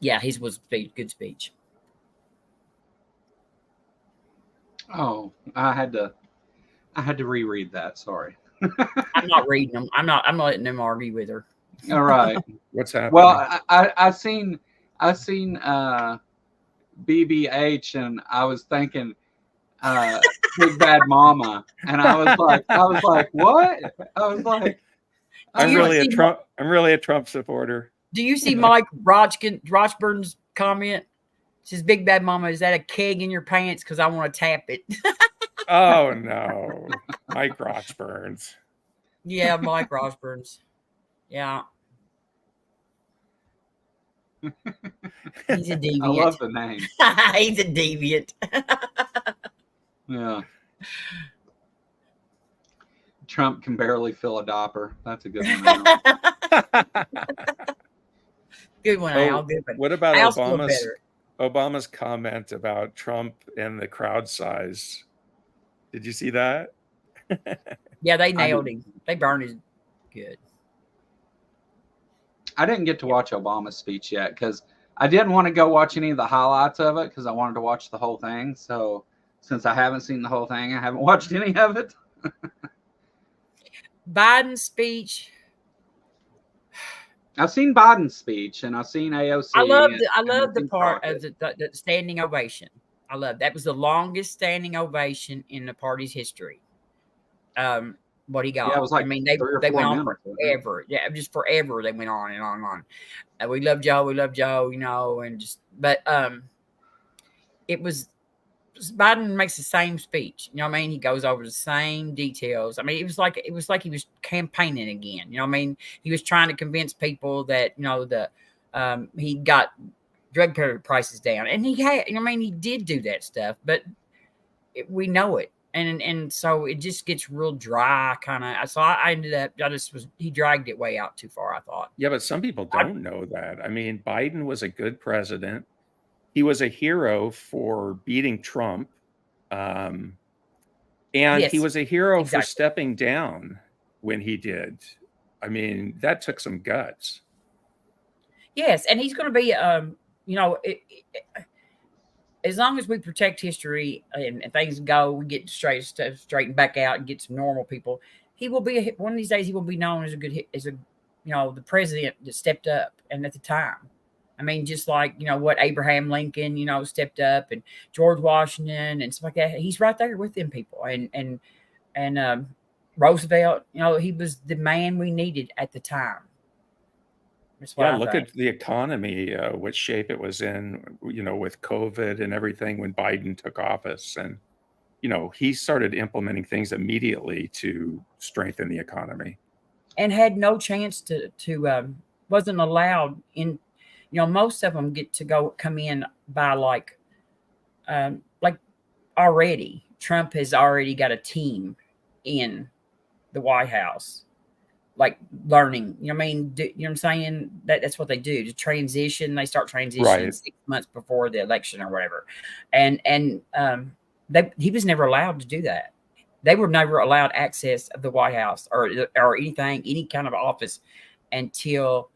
Yeah, his was a good speech. Oh, I had to reread that. Sorry. I'm not reading them. I'm not letting them argue with her. All right. What's happening? Well, I seen BBH, and I was thinking Big Bad Mama, and I was like, what? I was like, I'm really a Trump supporter. Do you see Mike Rochburn's comment? It says, "Big Bad Mama, is that a keg in your pants? Because I want to tap it." Oh no, Mike Rochburns. Yeah, Mike Rochburns. Yeah. He's a deviant. I love the name. He's a deviant. Yeah. Trump can barely fill a dopper. That's a good one. Good one, Al. Good one. What about Obama's comment about Trump and the crowd size? Did you see that? Yeah, they nailed him. They burned his good. I didn't get to watch Obama's speech yet because I didn't want to go watch any of the highlights of it because I wanted to watch the whole thing. So since I haven't seen the whole thing, I haven't watched any of it. Biden's speech. I've seen Biden's speech and I've seen AOC. I love the part of the standing ovation. I love that was the longest standing ovation in the party's history. What he got. Yeah, it was like they went on forever. Yeah, just forever. They went on and on and on. We love Joe, and but it was Biden makes the same speech. You know what I mean? He goes over the same details. I mean, it was like he was campaigning again. You know what I mean? He was trying to convince people that he got drug prices down, and he had. You know what I mean? He did do that stuff, but we know it. And so it just gets real dry, kind of. So I ended up, he dragged it way out too far, I thought. Yeah, but some people don't know that. I mean, Biden was a good president. He was a hero for beating Trump. And Yes, he was a hero for stepping down when he did. I mean, that took some guts. Yes, and he's going to be, as long as we protect history and things go, we get straightened back out and get some normal people. He will be one of these days. He will be known as the president that stepped up, and at the time, I mean, just like what Abraham Lincoln, stepped up, and George Washington and stuff like that. He's right there with them people, and Roosevelt. He was the man we needed at the time. Yeah, look at the economy, what shape it was in, with COVID and everything when Biden took office. And, he started implementing things immediately to strengthen the economy. And had no chance to wasn't allowed in, most of them get to come in by like already. Trump has already got a team in the White House. Like learning, you know what I'm saying? That's what they do to transition. They start transitioning 6 months before the election or whatever. And he was never allowed to do that. They were never allowed access of the White House or anything, any kind of office until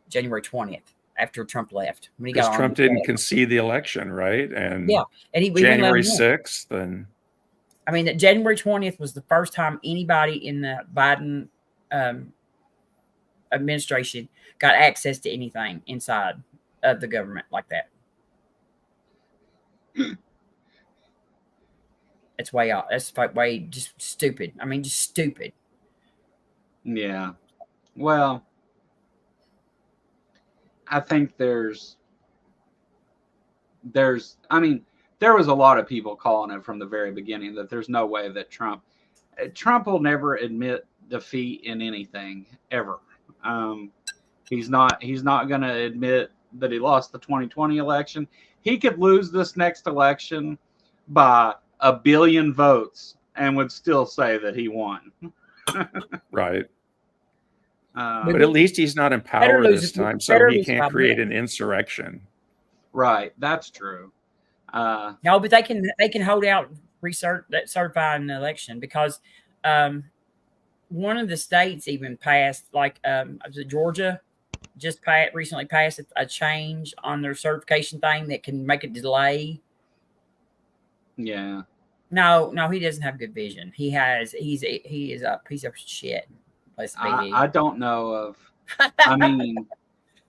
January 20th. after Trump left. When he Because got Trump on didn't concede the election, right? And yeah, and he wouldn't let January him win. 6th, and I mean, January 20th was the first time anybody in the Biden administration got access to anything inside of the government like that. It's way off. That's way just stupid. I mean, just stupid. Yeah. Well, I think I mean, there was a lot of people calling it from the very beginning that there's no way that Trump will never admit defeat in anything ever. He's not going to admit that he lost the 2020 election. He could lose this next election by 1 billion votes and would still say that he won. right. But at least he's not in power this time, so he can't create an insurrection. Right, that's true. No, but they can hold out certifying the election because one of the states even passed, like Georgia, just recently passed a change on their certification thing that can make a delay. Yeah. No, he doesn't have good vision. He is a piece of shit. I don't know of. I mean,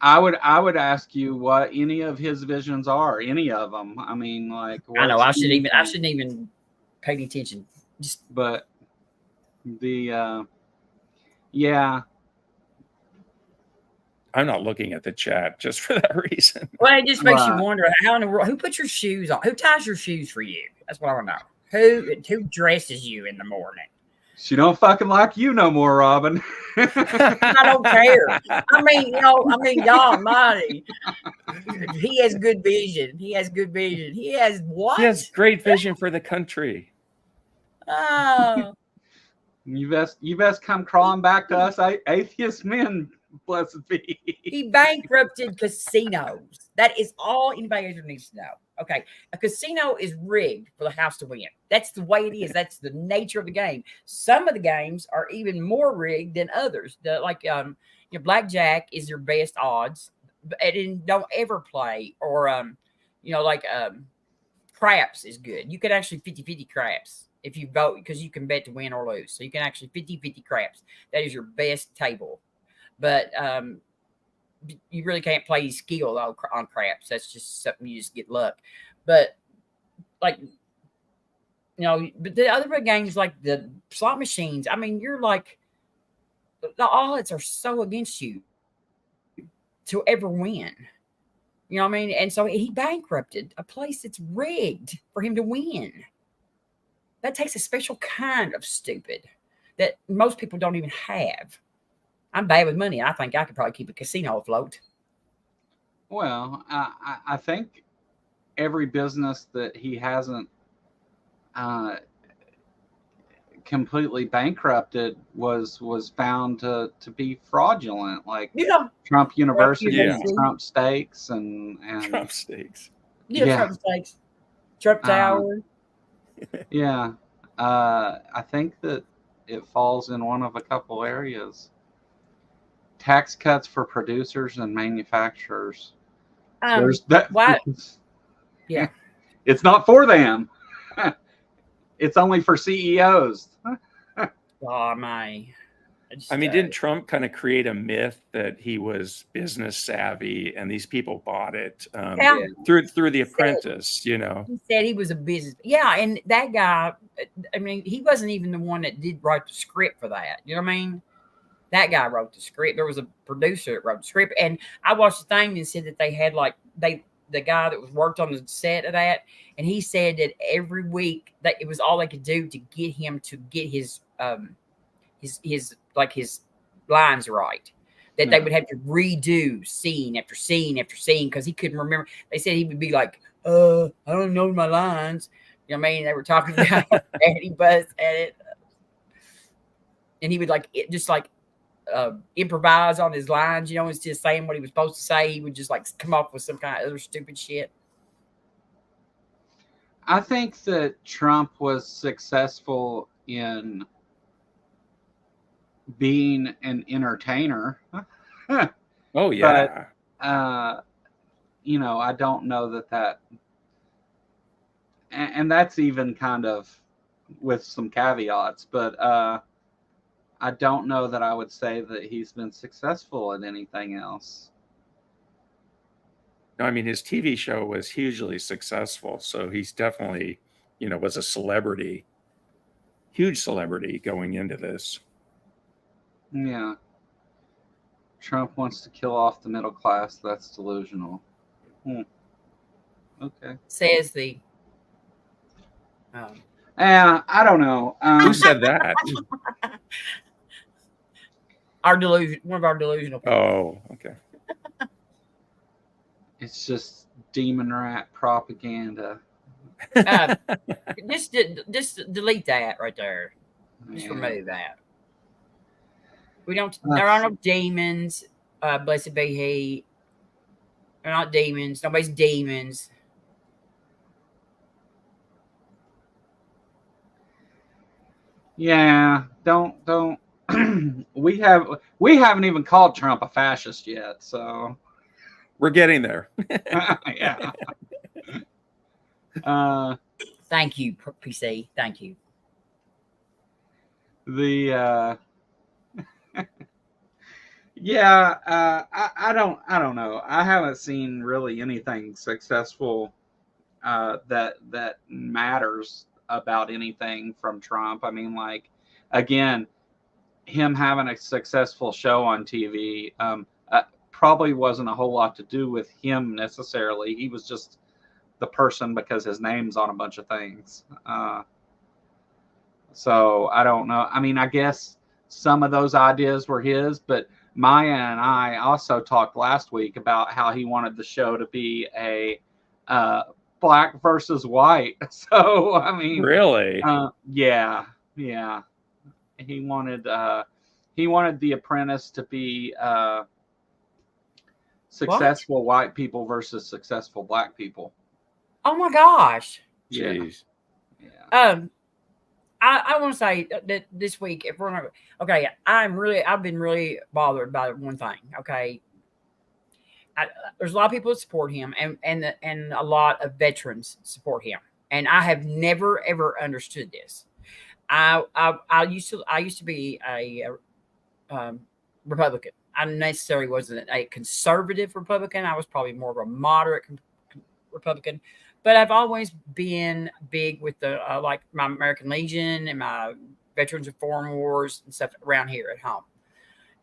I would ask you what any of his visions are. Any of them. I mean, like. I know. I shouldn't even pay attention. But the yeah. I'm not looking at the chat just for that reason. Well, it just makes you wonder how in the world, who puts your shoes on? Who ties your shoes for you? That's what I want to know. Who dresses you in the morning? She don't fucking like you no more, Robin. I don't care. I mean, y'all almighty. He has good vision. He has what? He has great vision for the country. Oh. You best come crawling back to us, atheist men. Blessed be. He bankrupted casinos. That is all anybody ever needs to know. Okay, a casino is rigged for the house to win. That's the way it is. That's the nature of the game. Some of the games are even more rigged than others. Blackjack is your best odds, and don't ever play. Or craps is good. You could actually 50-50 craps if you vote because you can bet to win or lose. So you can actually 50-50 craps. That is your best table. But you really can't play skill on craps. That's just something you just get luck. But but the other games like the slot machines, I mean, you're like, the odds are so against you to ever win. You know what I mean? And so he bankrupted a place that's rigged for him to win. That takes a special kind of stupid that most people don't even have. I'm bad with money. I think I could probably keep a casino afloat. Well, I think every business that he hasn't completely bankrupted was found to be fraudulent, like Trump University, Trump Steaks, and Trump Steaks. Trump Steaks, Trump Tower. Yeah, I think that it falls in one of a couple areas. Tax cuts for producers and manufacturers. There's that. What? Yeah. It's not for them. It's only for CEOs. Oh my. I mean, didn't Trump kind of create a myth that he was business savvy and these people bought it through The Apprentice, He said he was a business. Yeah, and that guy, I mean, he wasn't even the one that did write the script for that. You know what I mean? That guy wrote the script. There was a producer that wrote the script. And I watched the thing and said that they had the guy that was worked on the set of that. And he said that every week that it was all they could do to get him to get his lines right. That they would have to redo scene after scene after scene because he couldn't remember. They said he would be like, I don't know my lines. You know what I mean? They were talking about it and he buzzed at it. And he would improvise on his lines, instead of saying what he was supposed to say, he would just come up with some kind of other stupid shit. I think that Trump was successful in being an entertainer. Oh yeah. I don't know that, and that's even kind of with some caveats, but I don't know that I would say that he's been successful at anything else. No, I mean, his TV show was hugely successful, so he's definitely, was a celebrity, huge celebrity going into this. Yeah. Trump wants to kill off the middle class. That's delusional. Okay. Says the. I don't know. Who said that? One of our delusional people. Oh, okay. It's just demon rat propaganda. Just delete that right there. Just remove that. We don't. There are no demons. Blessed be He. They're not demons. Nobody's demons. Yeah. Don't. we haven't even called Trump a fascist yet. So we're getting there. Yeah. Thank you, PC. Thank you. Yeah, I don't know. I haven't seen really anything successful that matters about anything from Trump. I mean, like, again, him having a successful show on TV probably wasn't a whole lot to do with him necessarily. He was just the person because his name's on a bunch of things. So I don't know. I mean, I guess some of those ideas were his, but Maya and I also talked last week about how he wanted the show to be a black versus white. So I mean, really, yeah. He wanted The Apprentice to be successful white people versus successful black people. Oh my gosh! Jeez. Yeah. I want to say that this week, if we're not okay, I've been really bothered by one thing. Okay, there's a lot of people that support him, and a lot of veterans support him, and I have never ever understood this. I used to be a Republican. I necessarily wasn't a conservative Republican. I was probably more of a moderate Republican. But I've always been big with the like my American Legion and my Veterans of Foreign Wars and stuff around here at home.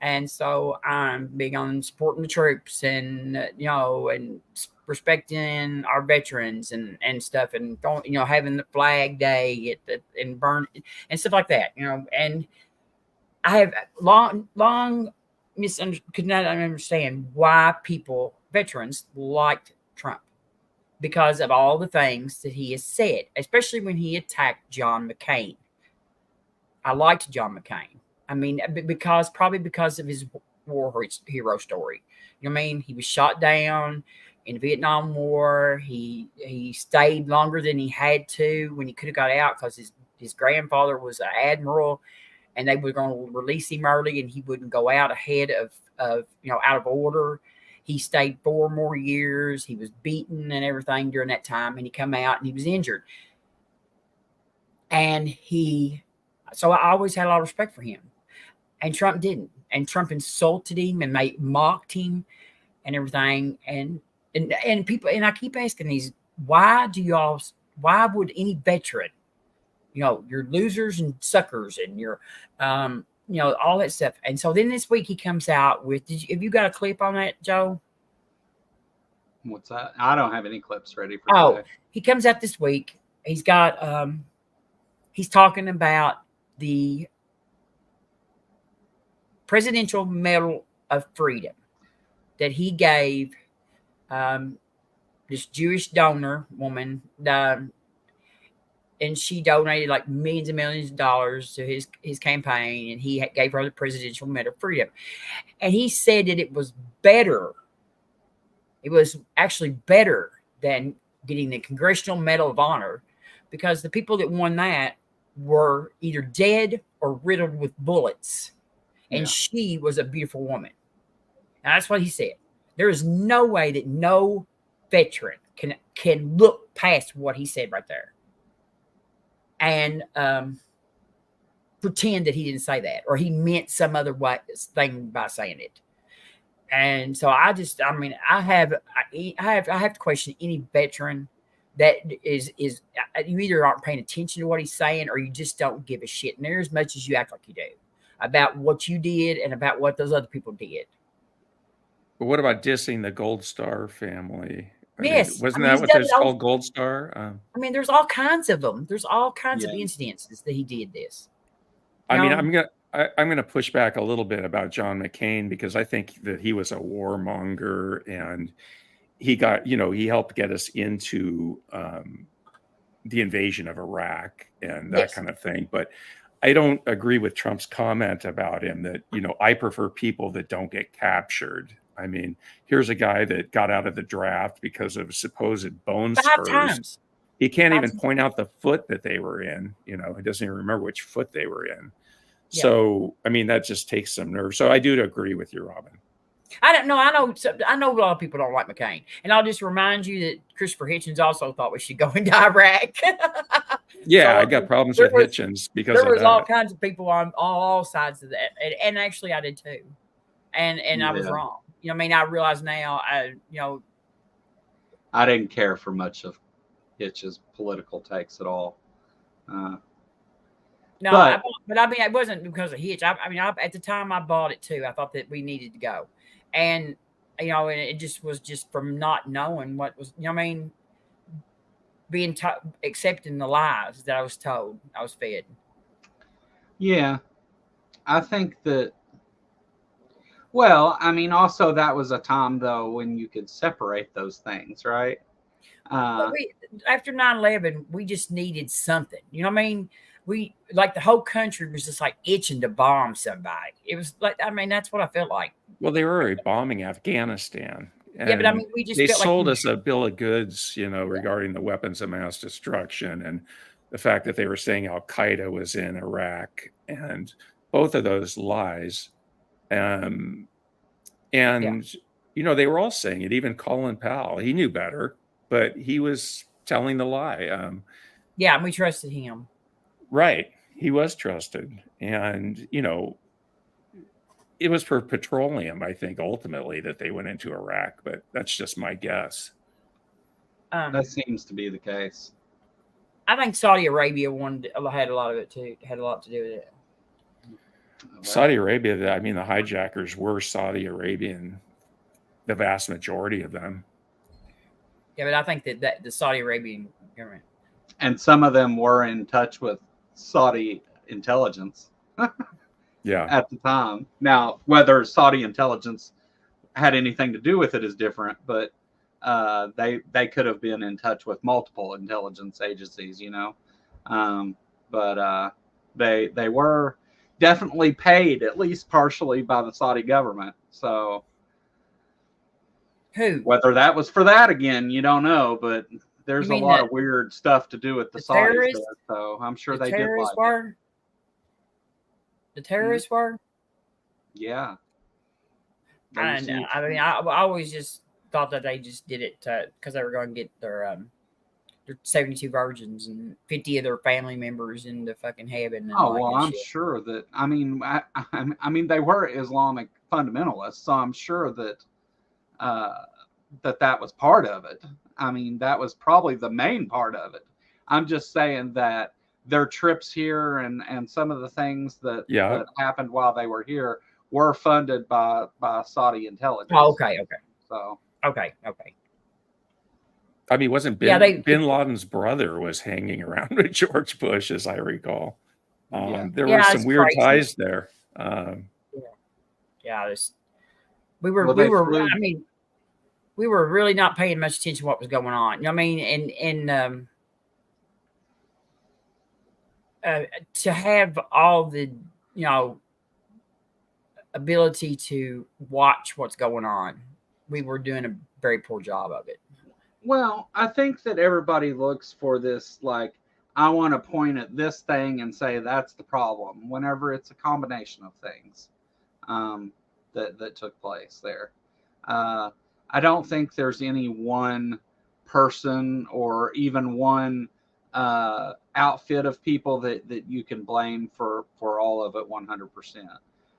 And so I'm big on supporting the troops and and respecting our veterans and stuff, and don't having the Flag Day and burn and stuff like that. And I have long could not understand why veterans liked Trump. Because of all the things that he has said, especially when he attacked John McCain. I liked John McCain. I mean, probably because of his war hero story. You know what I mean? He was shot down in the Vietnam War. He stayed longer than he had to when he could have got out because his grandfather was an admiral, and they were going to release him early, and he wouldn't go out ahead of out of order. He stayed 4 more years. He was beaten and everything during that time, and he come out and he was injured. So I always had a lot of respect for him. And Trump didn't. And Trump insulted him and mocked him and everything. And people, and I keep asking these, why would any veteran, you're losers and suckers and you're, all that stuff. And so then this week he comes out with, have you got a clip on that, Joe? What's that? I don't have any clips ready for today. He comes out this week. He's got, he's talking about the Presidential Medal of Freedom that he gave this Jewish donor woman, and she donated like millions and millions of dollars to his campaign, and he gave her the Presidential Medal of Freedom. And he said that it was better. It was actually better than getting the Congressional Medal of Honor because the people that won that were either dead or riddled with bullets. And she was a beautiful woman. And that's what he said. There is no way that no veteran can look past what he said right there and pretend that he didn't say that or he meant some other thing by saying it. And so I mean, I have to question any veteran that is you either aren't paying attention to what he's saying or you just don't give a shit near as much as you act like you do about what you did and about what those other people did. But what about dissing the Gold Star family? Yes, wasn't that what it's called, Gold Star? I mean, there's all kinds of them. There's all kinds of incidences that he did this. I mean, I'm gonna push back a little bit about John McCain because I think that he was a warmonger and he got, he helped get us into the invasion of Iraq and that kind of thing. But I don't agree with Trump's comment about him that, I prefer people that don't get captured. I mean, here's a guy that got out of the draft because of supposed bone spurs. 5 times. He can't even point out the foot that they were in. He doesn't even remember which foot they were in. Yeah. So, I mean, that just takes some nerve. So I do agree with you, Robin. I don't know. I know a lot of people don't like McCain. And I'll just remind you that Christopher Hitchens also thought we should go into Iraq. Yeah, so I got problems with Hitchens because there was all kinds of people on all sides of that. And actually I did too. And I was wrong. I mean, I realize now, I didn't care for much of Hitch's political takes at all. No, but I mean, it wasn't because of Hitch. I mean, at the time I bought it too. I thought that we needed to go. And, and it just was just from not knowing what was, I mean, accepting the lies that I was told, I was fed. Yeah. I think that, well, I mean, also that was a time though when you could separate those things, right? After 9/11, we just needed something. You know what I mean? We like the whole country was just like itching to bomb somebody. It was like, I mean, that's what I felt like. Well, they were already bombing Afghanistan. Yeah, but I mean, we just they sold us a bill of goods, regarding the weapons of mass destruction and the fact that they were saying Al Qaeda was in Iraq, and both of those lies. They were all saying it. Even Colin Powell, he knew better, but he was telling the lie. And we trusted him. Right. He was trusted. And, it was for petroleum, I think, ultimately, that they went into Iraq. But that's just my guess. That seems to be the case. I think Saudi Arabia had a lot of it, too. Had a lot to do with it. Saudi Arabia, I mean, the hijackers were Saudi Arabian, the vast majority of them. Yeah, but I think that the Saudi Arabian government. And some of them were in touch with Saudi intelligence. Yeah. At the time. Now, whether Saudi intelligence had anything to do with it is different, but they could have been in touch with multiple intelligence agencies, but they were definitely paid, at least partially, by the Saudi government. So whether that was for that again, you don't know, but there's a lot of weird stuff to do with the Saudis there, so I'm sure they did like it. The terrorist war? Yeah. I mean, I always just thought that they just did it because they were going to get their 72 virgins and 50 of their family members into fucking heaven. And I'm sure that. I mean, they were Islamic fundamentalists, so I'm sure that that was part of it. I mean, that was probably the main part of it. I'm just saying that their trips here and some of the things that happened while they were here were funded by Saudi intelligence. Oh, okay. So okay. I mean, wasn't Bin Laden's brother was hanging around with George Bush, as I recall. There were some weird ties there. We were really not paying much attention to what was going on. You know what I mean? And to have all the, ability to watch what's going on, we were doing a very poor job of it. Well, I think that everybody looks for this, like, I want to point at this thing and say that's the problem, whenever it's a combination of things that took place there. I don't think there's any one person or even one outfit of people that you can blame for all of it 100%.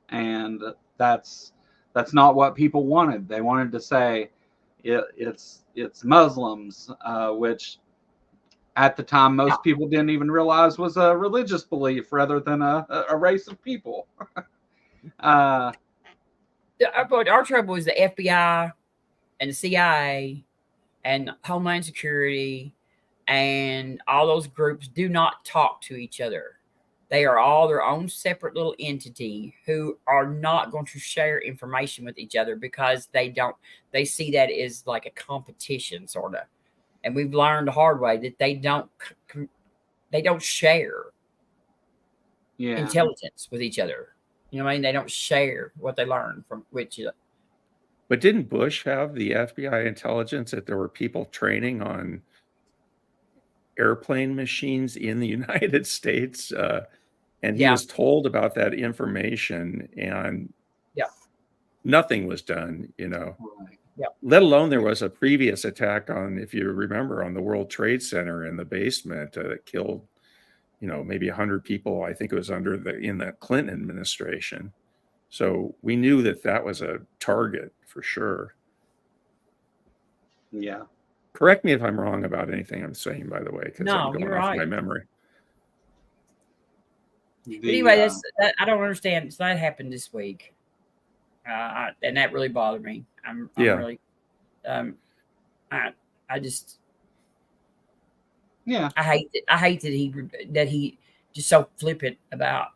And that's not what people wanted. They wanted to say it's Muslims, which at the time most people didn't even realize was a religious belief rather than a race of people. But our trouble is the FBI and the CIA and Homeland Security and all those groups do not talk to each other. They are all their own separate little entity who are not going to share information with each other because they see that as like a competition sort of. And we've learned the hard way that they don't share intelligence with each other. You know what I mean? They don't share what they learn from which. But didn't Bush have the FBI intelligence that there were people training on airplane machines in the United States? And he was told about that information, and nothing was done, Right. Let alone there was a previous attack on, if you remember, on the World Trade Center in the basement that killed, maybe 100 people. I think it was in the Clinton administration. So we knew that was a target for sure. Yeah. Correct me if I'm wrong about anything I'm saying, by the way, because I'm going off my memory. But anyway, I don't understand. So that happened this week, and that really bothered me. I'm really, I just, I hate that he just so flippant about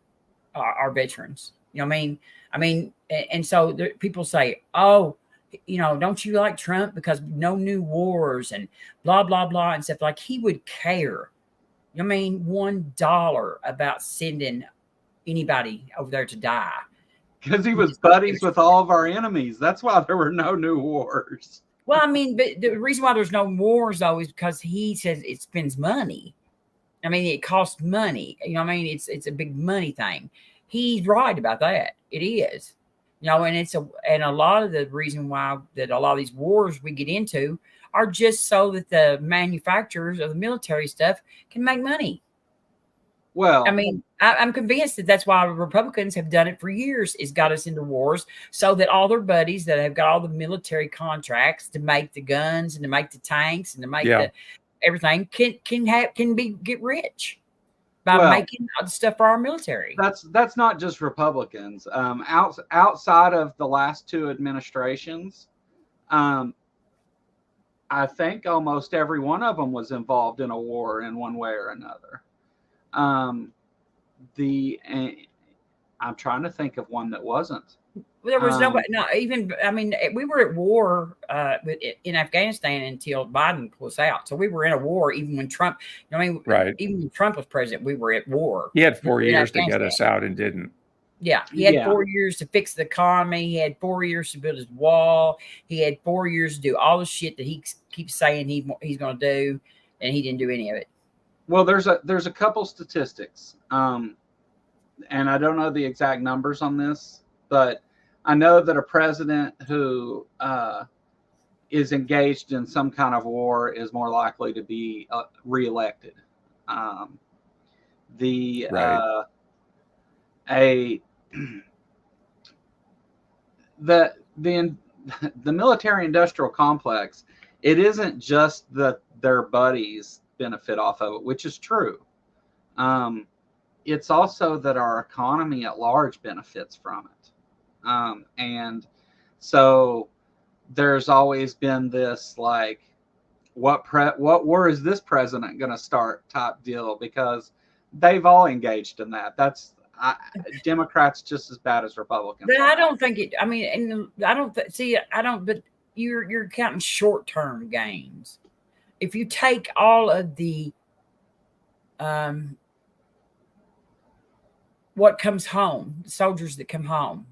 our veterans. You know what I mean? And so people say, oh, don't you like Trump because no new wars and blah, blah, blah and stuff. Like he would care. You know what I mean? $1 about sending anybody over there to die. Because he was buddies with all of our enemies. That's why there were no new wars. Well, I mean, but the reason why there's no wars, though, is because he says it spends money. I mean, it costs money. You know what I mean? It's a big money thing. He's right about that. It is. And a lot of the reason why that a lot of these wars we get into are just so that the manufacturers of the military stuff can make money. Well, I mean, I'm convinced that that's why Republicans have done it for years, is got us into wars so that all their buddies that have got all the military contracts to make the guns and to make the tanks and to make the everything can get rich by making all the stuff for our military. That's not just Republicans. Outside of the last two administrations, I think almost every one of them was involved in a war in one way or another. I'm trying to think of one that wasn't. There was nobody. No, even I mean, we were at war in Afghanistan until Biden pulled us out. So we were in a war even when Trump. Even when Trump was president, we were at war. He had 4 years to get us out and didn't. Yeah, he had 4 years to fix the economy. He had 4 years to build his wall. He had 4 years to do all the shit that he keeps saying he's going to do, and he didn't do any of it. Well, there's a couple statistics, and I don't know the exact numbers on this, but I know that a president who is engaged in some kind of war is more likely to be reelected. The military industrial complex, it isn't just that their buddies benefit off of it, which is true. It's also that our economy at large benefits from it. And so there's always been this like, what war is this president going to start type deal, because they've all engaged in that. That's Democrats just as bad as Republicans. But I don't think it. I mean, and I don't see. I don't. But you're counting short-term gains. If you take all of the what comes home, the soldiers that come home,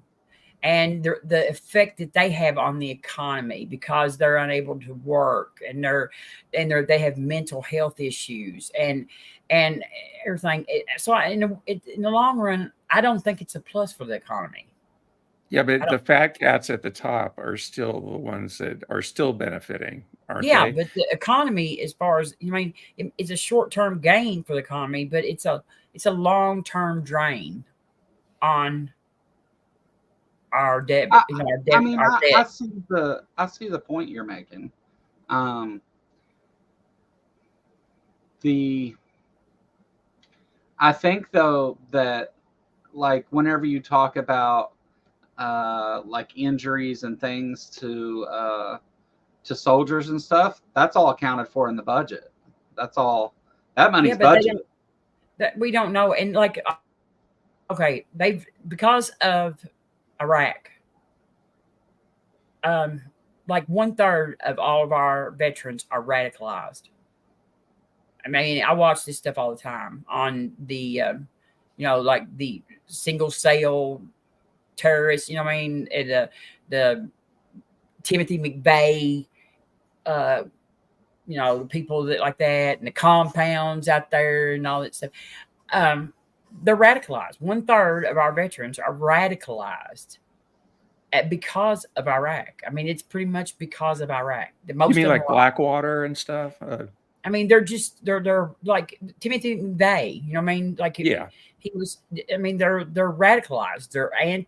and the effect that they have on the economy because they're unable to work and they have mental health issues and everything. So in the long run, I don't think it's a plus for the economy. Yeah, I but the don't. fat cats at the top are still the ones that are still benefiting, aren't Yeah, they? but the economy, as far as it's a short term gain for the economy, but it's a long term drain on our debt. I, Our I debt. mean, Our I debt. see the point you're making. Um, the I think though that like whenever you talk about like injuries and things to soldiers and stuff, that's all accounted for in the budget. That's all. That Yeah, money's but they don't. budgeted. That we don't know, and like, okay, they've because of Iraq, um, like 1/3 of all of our veterans are radicalized. I mean, I watch this stuff all the time on the, like the single cell terrorists. What I mean, and the Timothy McVeigh, uh, the people that like that, and the compounds out there, and all that stuff. Um, they're radicalized. 1/3 of our veterans are radicalized because of Iraq. I mean, it's pretty much because of Iraq. The You most mean of them like are. Blackwater and stuff? I mean, they're like Timothy McVeigh. You know what I mean? Like Yeah. he was. I mean, they're radicalized. I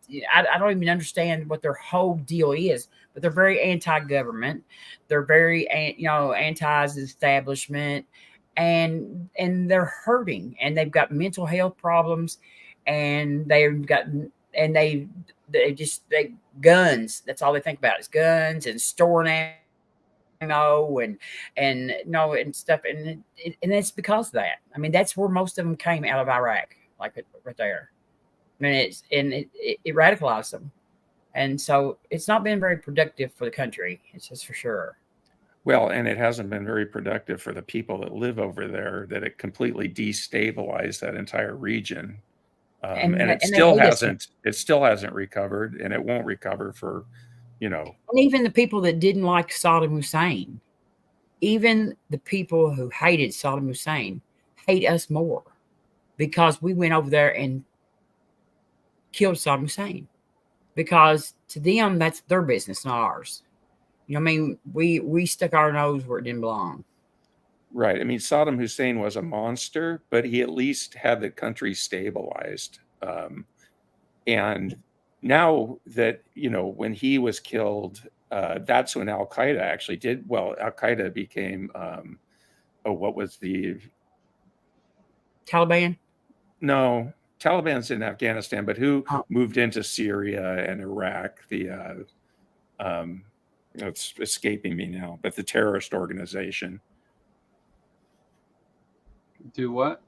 don't even understand what their whole deal is, but they're very anti-government. They're very anti-establishment, and they're hurting, and they've got mental health problems, and they've got and they guns. That's all they think about is guns and storing and no and stuff and it's because of that. I mean, that's where most of them came out of Iraq, like right there. I mean, it radicalized them, and so it's not been very productive for the country. It's just for sure. Well, and it hasn't been very productive for the people that live over there, that it completely destabilized that entire region. And And they hate us. it still hasn't recovered, and it won't recover for, And even the people that didn't like Saddam Hussein, even the people who hated Saddam Hussein, hate us more because we went over there and killed Saddam Hussein. Because to them, that's their business, not ours. You know what I mean? We stuck our nose where it didn't belong. right. I mean, Saddam Hussein was a monster, but he at least had the country stabilized. And now that, when he was killed, that's when Al Qaeda actually did well. Al Qaeda became, what was the Taliban? no, Taliban's in Afghanistan, but who Oh, moved into Syria and Iraq? It's escaping me now, but the terrorist organization. Do what?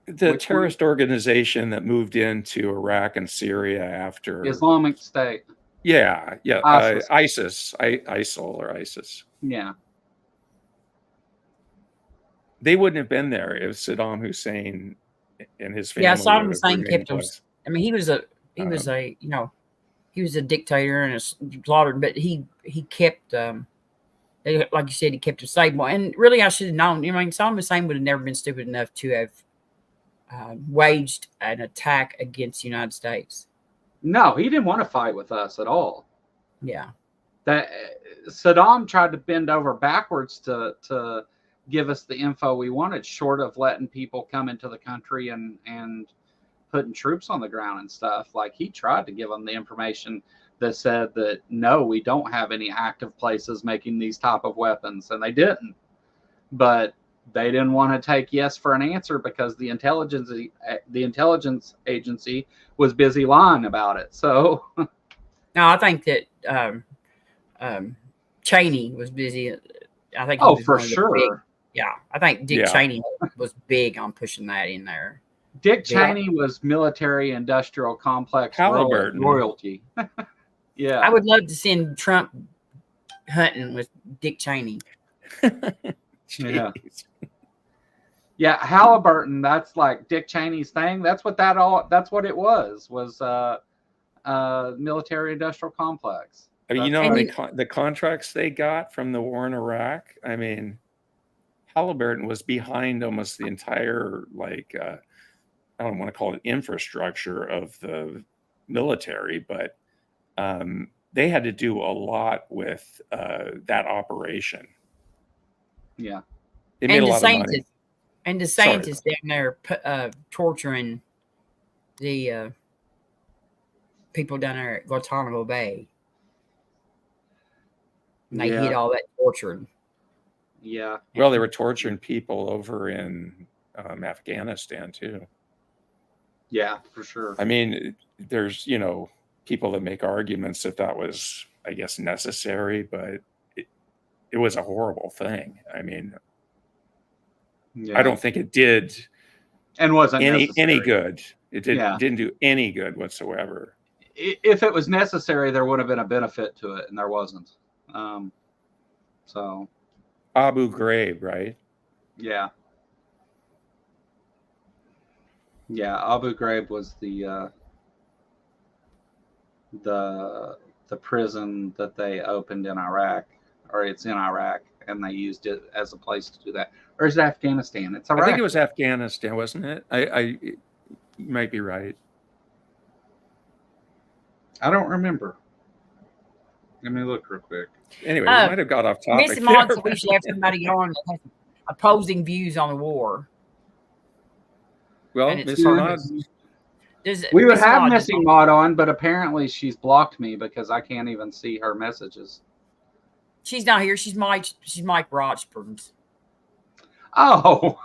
The Which one? terrorist organization that moved into Iraq and Syria after, Islamic State. yeah, ISIS. ISIL or ISIS. Yeah. They wouldn't have been there if Saddam Hussein and his yeah, family Saddam would have Hussein remained kept them. place. I mean, he was Um, he was a dictator and a slaughtered, but he kept like you said, he kept them stable. And really, I should have known. I mean, Saddam Hussein would have never been stupid enough to have waged an attack against the United States. No, he didn't want to fight with us at all. Yeah. That Saddam tried to bend over backwards to give us the info we wanted, short of letting people come into the country and putting troops on the ground and stuff. Like he tried to give them the information that said that no, we don't have any active places making these type of weapons, and they didn't. But they didn't want to take yes for an answer because the intelligence agency was busy lying about it. So No, I think that Cheney was busy. I think he oh, was for one of the big. sure. Yeah, I think Dick yeah, Cheney was big on pushing that in there. Dick Big. Cheney was military industrial complex Halliburton. royalty. Yeah. I would love to send Trump hunting with Dick Cheney. Yeah. Jeez. Yeah, Halliburton, that's like Dick Cheney's thing. That's what it was military industrial complex. I mean, That's what, the contracts they got from the war in Iraq. I mean, Halliburton was behind almost the entire, I don't want to call it infrastructure of the military, but they had to do a lot with that operation. Yeah. They made a lot of money. And the scientists down there torturing the people down there at Guantanamo Bay. And they hid all that torturing. Yeah. Well, they were torturing people over in Afghanistan too. Yeah, for sure. I mean, there's, people that make arguments that was, I guess, necessary, but it was a horrible thing. I mean, I don't think it did and wasn't any good. It didn't do any good whatsoever. If it was necessary, there would have been a benefit to it, and there wasn't. So Abu Ghraib, right? Yeah. Abu Ghraib was the prison that they opened in Iraq, or it's in Iraq, and they used it as a place to do that. Or is it Afghanistan? It's Iraq. I think it was Afghanistan, wasn't it? You might be right. I don't remember. Let me look real quick. Anyway, we might have got off topic. Miss Monson, we should have somebody on that has opposing views on the war. Well, Miss Monson, we would have Missing Maud on, but apparently she's blocked me because I can't even see her messages. She's not here. She's Mike Rochburns. Oh,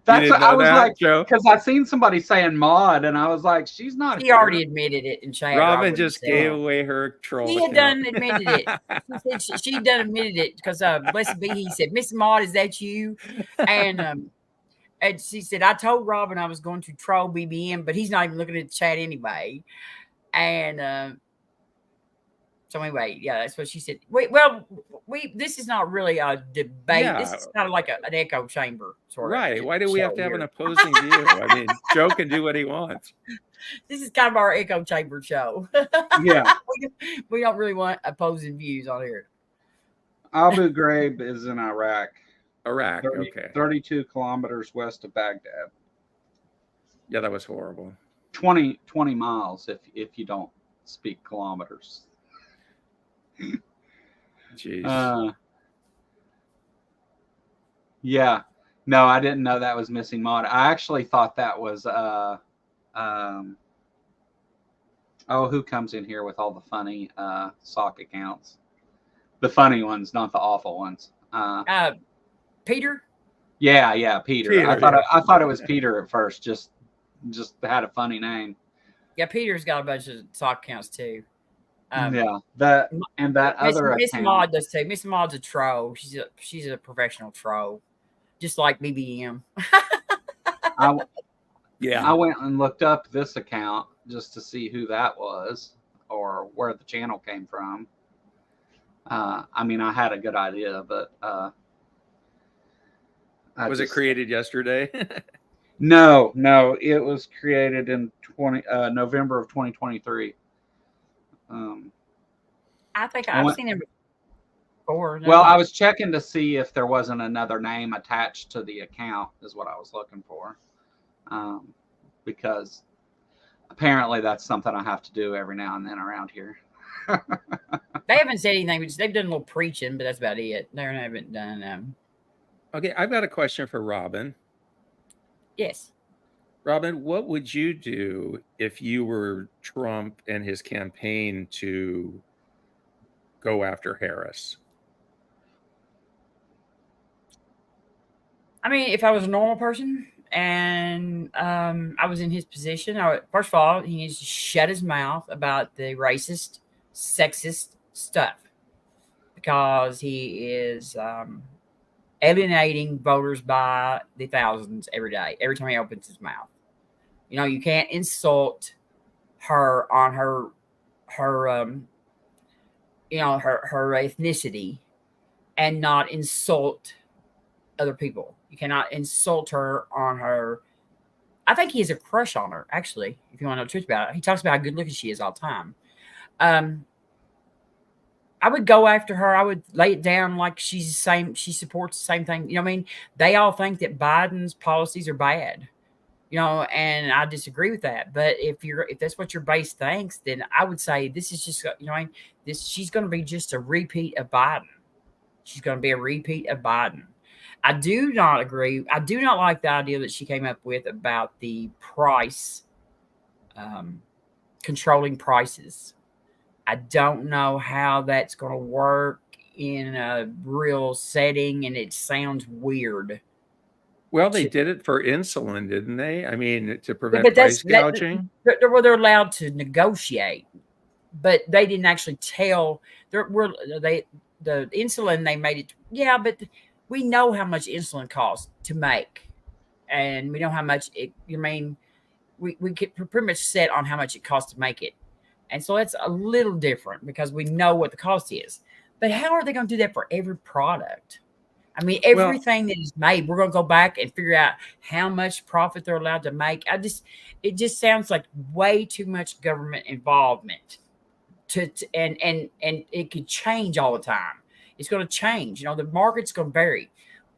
that's what I was like, Joe? Because I seen somebody saying Maud, and I was like, she's not. She already admitted it in chat. Robin just gave away her troll. She had done admitted it. She done admitted it because blessed be he said, Miss Maud, is that you? And she said, I told Robin I was going to troll BBM, but he's not even looking at the chat anyway. And so anyway, yeah, that's what she said. This is not really a debate. Yeah. This is kind of like an echo chamber sort of. Right. Why do we have to have an opposing view? I mean, Joe can do what he wants. This is kind of our echo chamber show. Yeah. we don't really want opposing views on here. Abu Ghraib is in Iraq. Okay. 32 kilometers west of Baghdad. Yeah, that was horrible. 20 miles if you don't speak kilometers. Jeez. Yeah. No, I didn't know that was Missing Maud. I actually thought that was who comes in here with all the funny sock accounts? The funny ones, not the awful ones. Peter? Yeah, Peter. I thought it was Peter at first, just had a funny name. Yeah, Peter's got a bunch of sock accounts too. That other Miss Maud does too. Miss Maud's a troll. She's a professional troll, just like BBM. I went and looked up this account just to see who that was or where the channel came from. I mean, I had a good idea, but was it created yesterday? No, it was created in November of 2023. I think I've seen him before. No. Well, I was checking to see if there wasn't another name attached to the account, is what I was looking for. Because apparently that's something I have to do every now and then around here. They haven't said anything. They've done a little preaching, but that's about it. They haven't done. Okay, I've got a question for Robin. Yes. Robin, what would you do if you were Trump and his campaign to go after Harris? I mean, if I was a normal person and I was in his position, first of all, he needs to shut his mouth about the racist, sexist stuff because he is alienating voters by the thousands every day, every time he opens his mouth. You know, you can't insult her on her ethnicity and not insult other people. You cannot insult her on her. I think he has a crush on her, actually, if you want to know the truth about it. He talks about how good looking she is all the time. I would go after her. I would lay it down like she's the same. She supports the same thing. You know what I mean? They all think that Biden's policies are bad. And I disagree with that. But if that's what your base thinks, then I would say this is just, she's going to be just a repeat of Biden. She's going to be a repeat of Biden. I do not agree. I do not like the idea that she came up with about the price, controlling prices. I don't know how that's going to work in a real setting, and it sounds weird. Well, they did it for insulin, didn't they? I mean, to prevent But price gouging. they're allowed to negotiate, but they didn't actually tell. The insulin they made it. Yeah, but we know how much insulin costs to make, and we know how much it. We get pretty much set on how much it costs to make it, and so it's a little different because we know what the cost is. But how are they going to do that for every product? I mean, everything that is made, we're going to go back and figure out how much profit they're allowed to make. It just sounds like way too much government involvement and it could change all the time. It's going to change. The market's going to vary.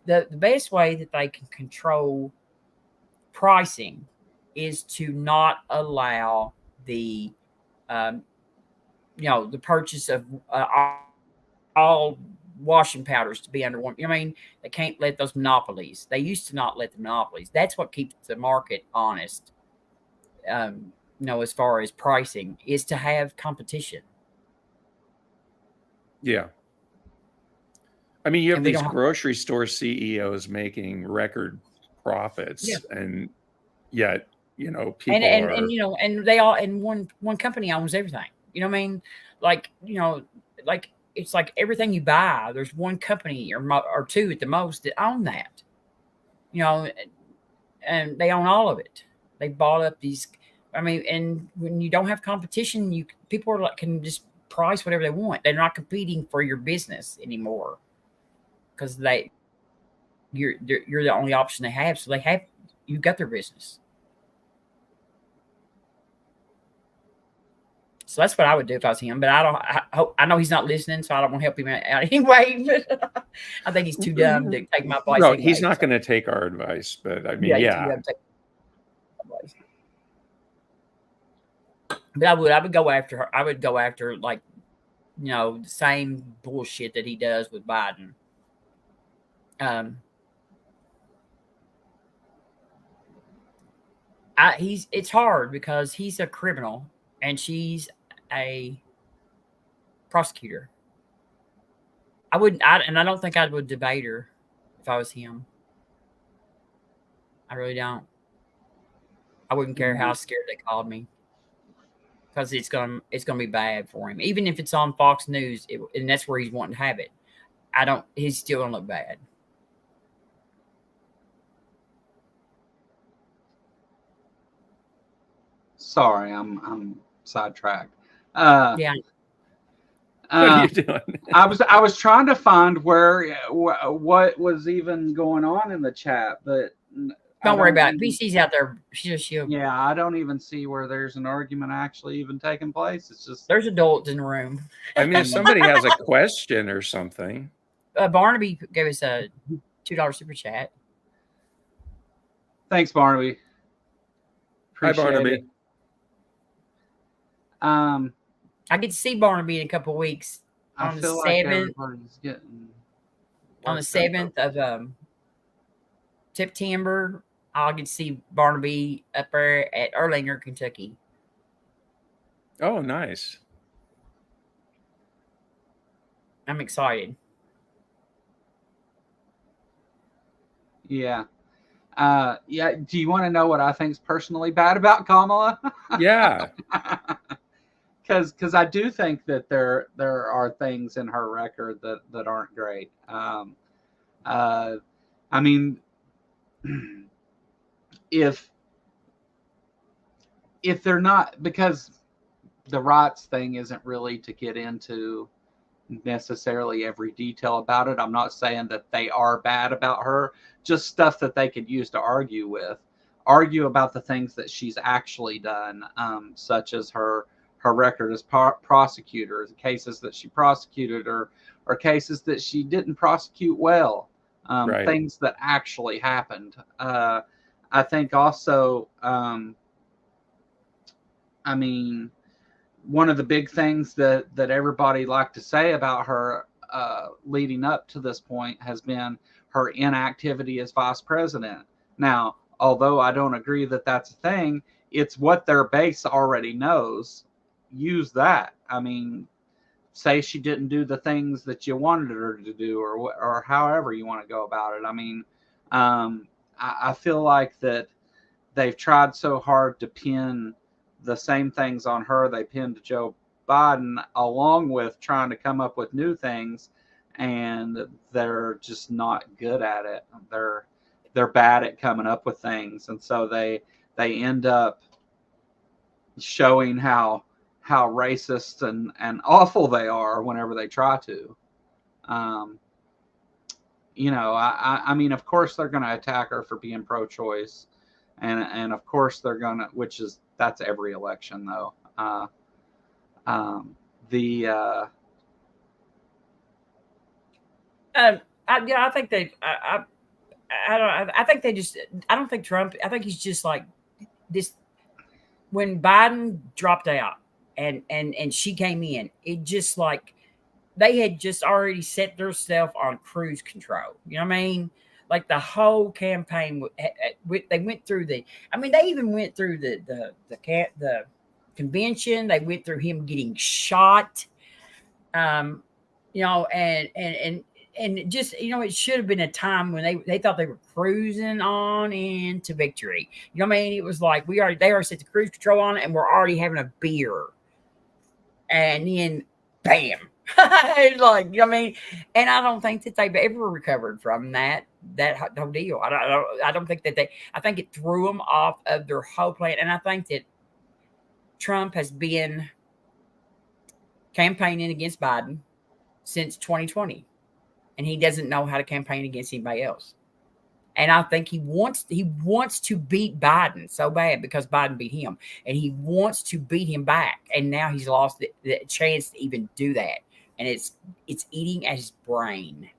The best way that they can control pricing is to not allow the, the purchase of all washing powders to be under one. They can't let those monopolies. They used to not let the monopolies. That's what keeps the market honest. As far as pricing, is to have competition. Yeah. I mean, you have these grocery store CEOs making record profits, and yet, people and they all, and one company owns everything. It's like everything you buy, there's one company or two at the most that own that. And they own all of it. They bought up these. And when you don't have competition, people can just price whatever they want. They're not competing for your business anymore because you're the only option they have. So you got their business. So that's what I would do if I was him. But I know he's not listening, so I don't want to help him out anyway. But I think he's too dumb to take my advice. No, he's not going to take our advice. But I mean, yeah. But I would go after her. I would go after the same bullshit that he does with Biden. It's hard because he's a criminal and she's a prosecutor. I don't think I would debate her if I was him. I really don't. I wouldn't care how scared they called me. Because it's gonna be bad for him, even if it's on Fox News, and that's where he's wanting to have it. He's still gonna look bad. Sorry, I'm sidetracked. Yeah. What are you doing? I was trying to find what was even going on in the chat, but don't worry about it. BC's out there. Yeah, I don't even see where there's an argument actually even taking place. It's just there's adults in the room. I mean, if somebody has a question or something. Barnaby gave us a $2 super chat. Thanks, Barnaby. Appreciate Hi, Barnaby. It. I get to see Barnaby in a couple of weeks on the 7th. On the 7th of September. I'll get to see Barnaby up there at Erlanger, Kentucky. Oh, nice. I'm excited. Yeah. Yeah. Do you want to know what I think's personally bad about Kamala? Yeah. Because I do think that there are things in her record that aren't great. I mean, if they're not, because the rights thing isn't really to get into necessarily every detail about it. I'm not saying that they are bad about her, just stuff that they could use to argue about the things that she's actually done, such as her record as prosecutor, the cases that she prosecuted or cases that she didn't prosecute well, right. Things that actually happened. I think also, I mean, one of the big things that everybody liked to say about her leading up to this point has been her inactivity as vice president. Now, although I don't agree that that's a thing, it's what their base already knows. Use that. I mean, say she didn't do the things that you wanted her to do, or however you want to go about it. I mean, I feel like that they've tried so hard to pin the same things on her they pinned to Joe Biden, along with trying to come up with new things, and they're just not good at it. They're bad at coming up with things, and so they end up showing how racist and awful they are whenever they try to. Um, I mean, of course they're going to attack her for being pro-choice, and of course they're going to, that's every election though. The I think they. I don't. I think they just. I don't think Trump. I think he's just like this. When Biden dropped out and she came in, it just like they had just already set themselves on cruise control. You know what I mean? Like the whole campaign, they went through the. I mean, they even went through the convention. They went through him getting shot. You know, and just, you know, it should have been a time when they thought they were cruising on into victory. You know what I mean? It was like they already set the cruise control on it, and we're already having a beer, and then bam. It's like, you know what I mean? And I don't think that they've ever recovered from that whole deal. I don't think that I think it threw them off of their whole plan. And I think that Trump has been campaigning against Biden since 2020, and he doesn't know how to campaign against anybody else. And I think he wants to beat Biden so bad because Biden beat him, and he wants to beat him back. And now he's lost the chance to even do that, and it's eating at his brain.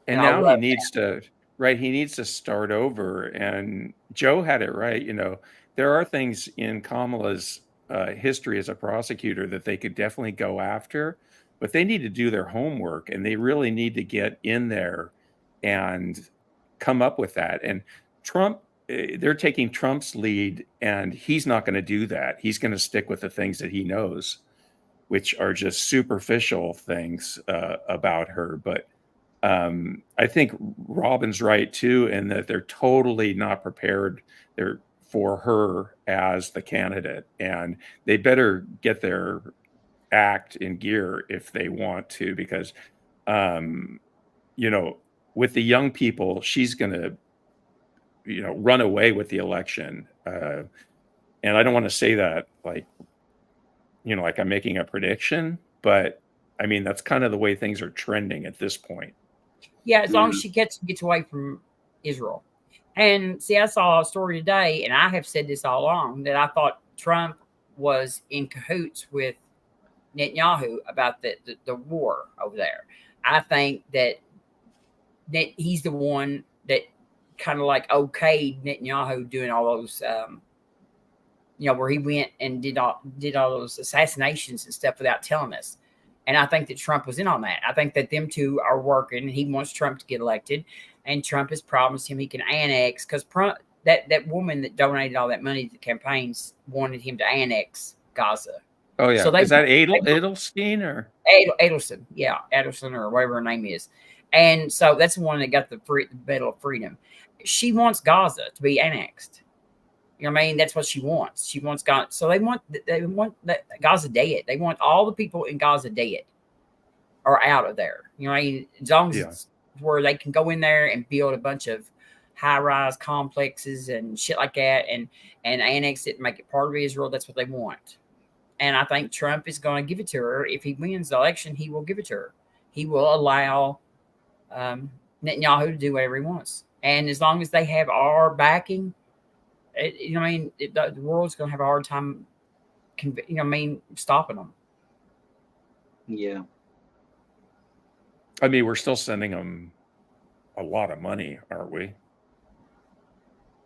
And now he needs to, right? He needs to start over. And Joe had it right. You know, there are things in Kamala's history as a prosecutor that they could definitely go after, but they need to do their homework, and they really need to get in there and come up with that. And Trump, they're taking Trump's lead, and he's not going to do that. He's going to stick with the things that he knows, which are just superficial things about her. But I think Robin's right too, in that they're totally not prepared for her as the candidate, and they better get their act in gear if they want to, because you know, with the young people, she's going to, you know, run away with the election. And I don't want to say that like, you know, like I'm making a prediction, but I mean, that's kind of the way things are trending at this point. Yeah, as long as she gets away from Israel. And see, I saw a story today, and I have said this all along, that I thought Trump was in cahoots with Netanyahu about the war over there. I think that he's the one that kind of like okayed Netanyahu doing all those, you know, where he went and did all those assassinations and stuff without telling us. And I think that Trump was in on that. I think that them two are working, and he wants Trump to get elected, and Trump has promised him he can annex, because that woman that donated all that money to the campaigns wanted him to annex Gaza. Oh yeah, so is that Edelstein or Adelson? Yeah, Adelson or whatever her name is. And so that's the one that got the Medal of Freedom. She wants Gaza to be annexed. You know what I mean? That's what she wants. She wants Gaza. So they want Gaza dead. They want all the people in Gaza dead or out of there. You know what I mean? As long as it's where they can go in there and build a bunch of high-rise complexes and shit like that, and annex it and make it part of Israel. That's what they want. And I think Trump is going to give it to her. If he wins the election, he will give it to her. He will allow Netanyahu to do whatever he wants. And as long as they have our backing, you know what I mean, the world's going to have a hard time, you know what I mean, stopping them. Yeah. I mean, we're still sending them a lot of money, aren't we?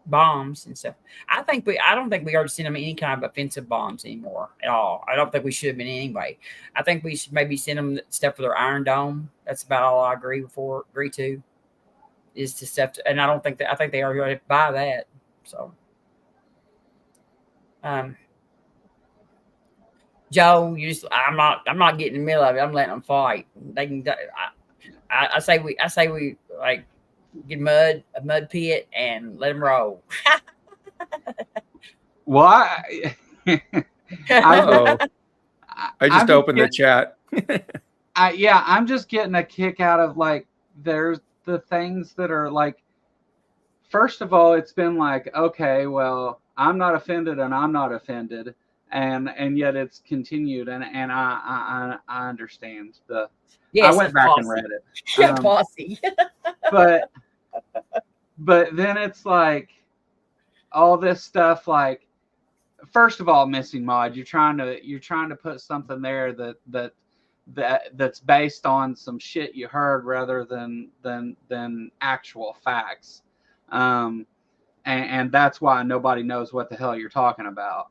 bombs and stuff. I don't think we ought to send them any kind of offensive bombs anymore at all. I don't think we should have been anyway. I think we should maybe send them stuff for their Iron Dome. That's about all I agree to is to stuff. And I think they already buy that. So, Joe, I'm not getting in the middle of it. I'm letting them fight. They can. I say we like get a mud pit and let them roll. Well, I just opened the chat. I'm just getting a kick out of like there's the things that are like. First of all, it's been like, okay, well, I'm not offended and I'm not offended, and yet it's continued, and I understand the. Yes, I went back and read it. Yeah, posse. but then it's like all this stuff. Like, first of all, Missing Mod, you're trying to put something there that's based on some shit you heard rather than actual facts. And that's why nobody knows what the hell you're talking about.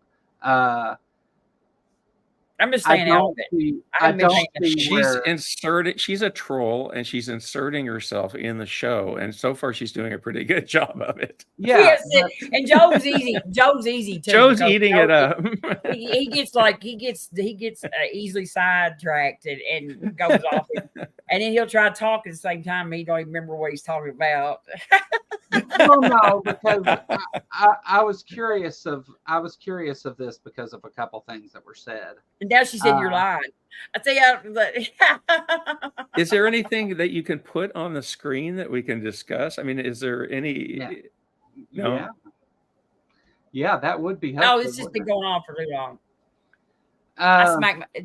I'm just saying out of it. She's a troll and she's inserting herself in the show, and so far she's doing a pretty good job of it. Yeah, and Joe's easy. Joe's easy too. Joe's eating it up. he gets easily sidetracked and goes off, and then he'll try to talk at the same time. And he don't even remember what he's talking about. Well, no, because I was curious of this because of a couple things that were said. And now she said you're lying. I tell you, is there anything that you can put on the screen that we can discuss? I mean, is there any? Yeah. No. Yeah, that would be helpful. No, it's just been going on for too long.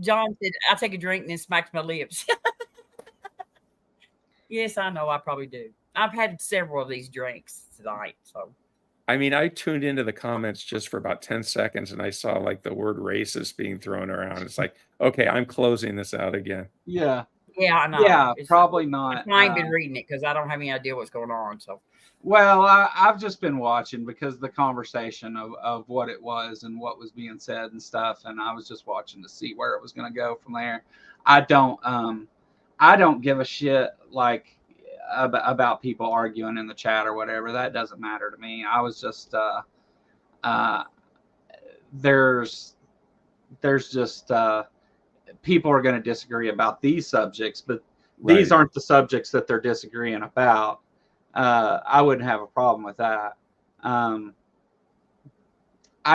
John said, "I'll take a drink," and then smacks my lips. Yes, I know. I probably do. I've had several of these drinks tonight. So, I mean, I tuned into the comments just for about 10 seconds and I saw like the word racist being thrown around. It's like, okay, I'm closing this out again. Yeah. Yeah, I know. Yeah, probably not. I ain't been reading it because I don't have any idea what's going on. So, well, I've just been watching because the conversation of what it was and what was being said and stuff. And I was just watching to see where it was going to go from there. I don't give a shit like about people arguing in the chat or whatever. That doesn't matter to me. I was just there's just people are going to disagree about these subjects, but these aren't the subjects that they're disagreeing about. I wouldn't have a problem with that. I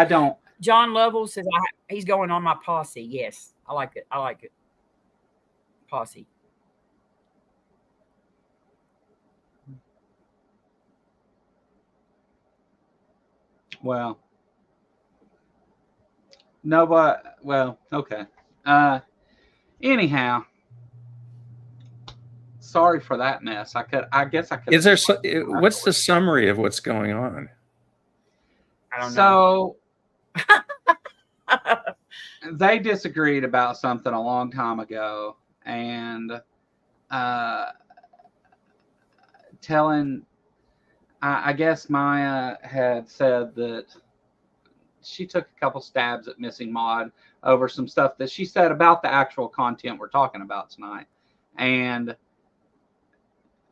don't. John Lovell says he's going on my posse. Yes, I like it. Posse. Well, no, but okay. Anyhow, sorry for that mess. I guess I could. Is there? What's the summary of what's going on? I don't know. So they disagreed about something a long time ago, and I guess Maya had said that she took a couple stabs at Missing Mod over some stuff that she said about the actual content we're talking about tonight. And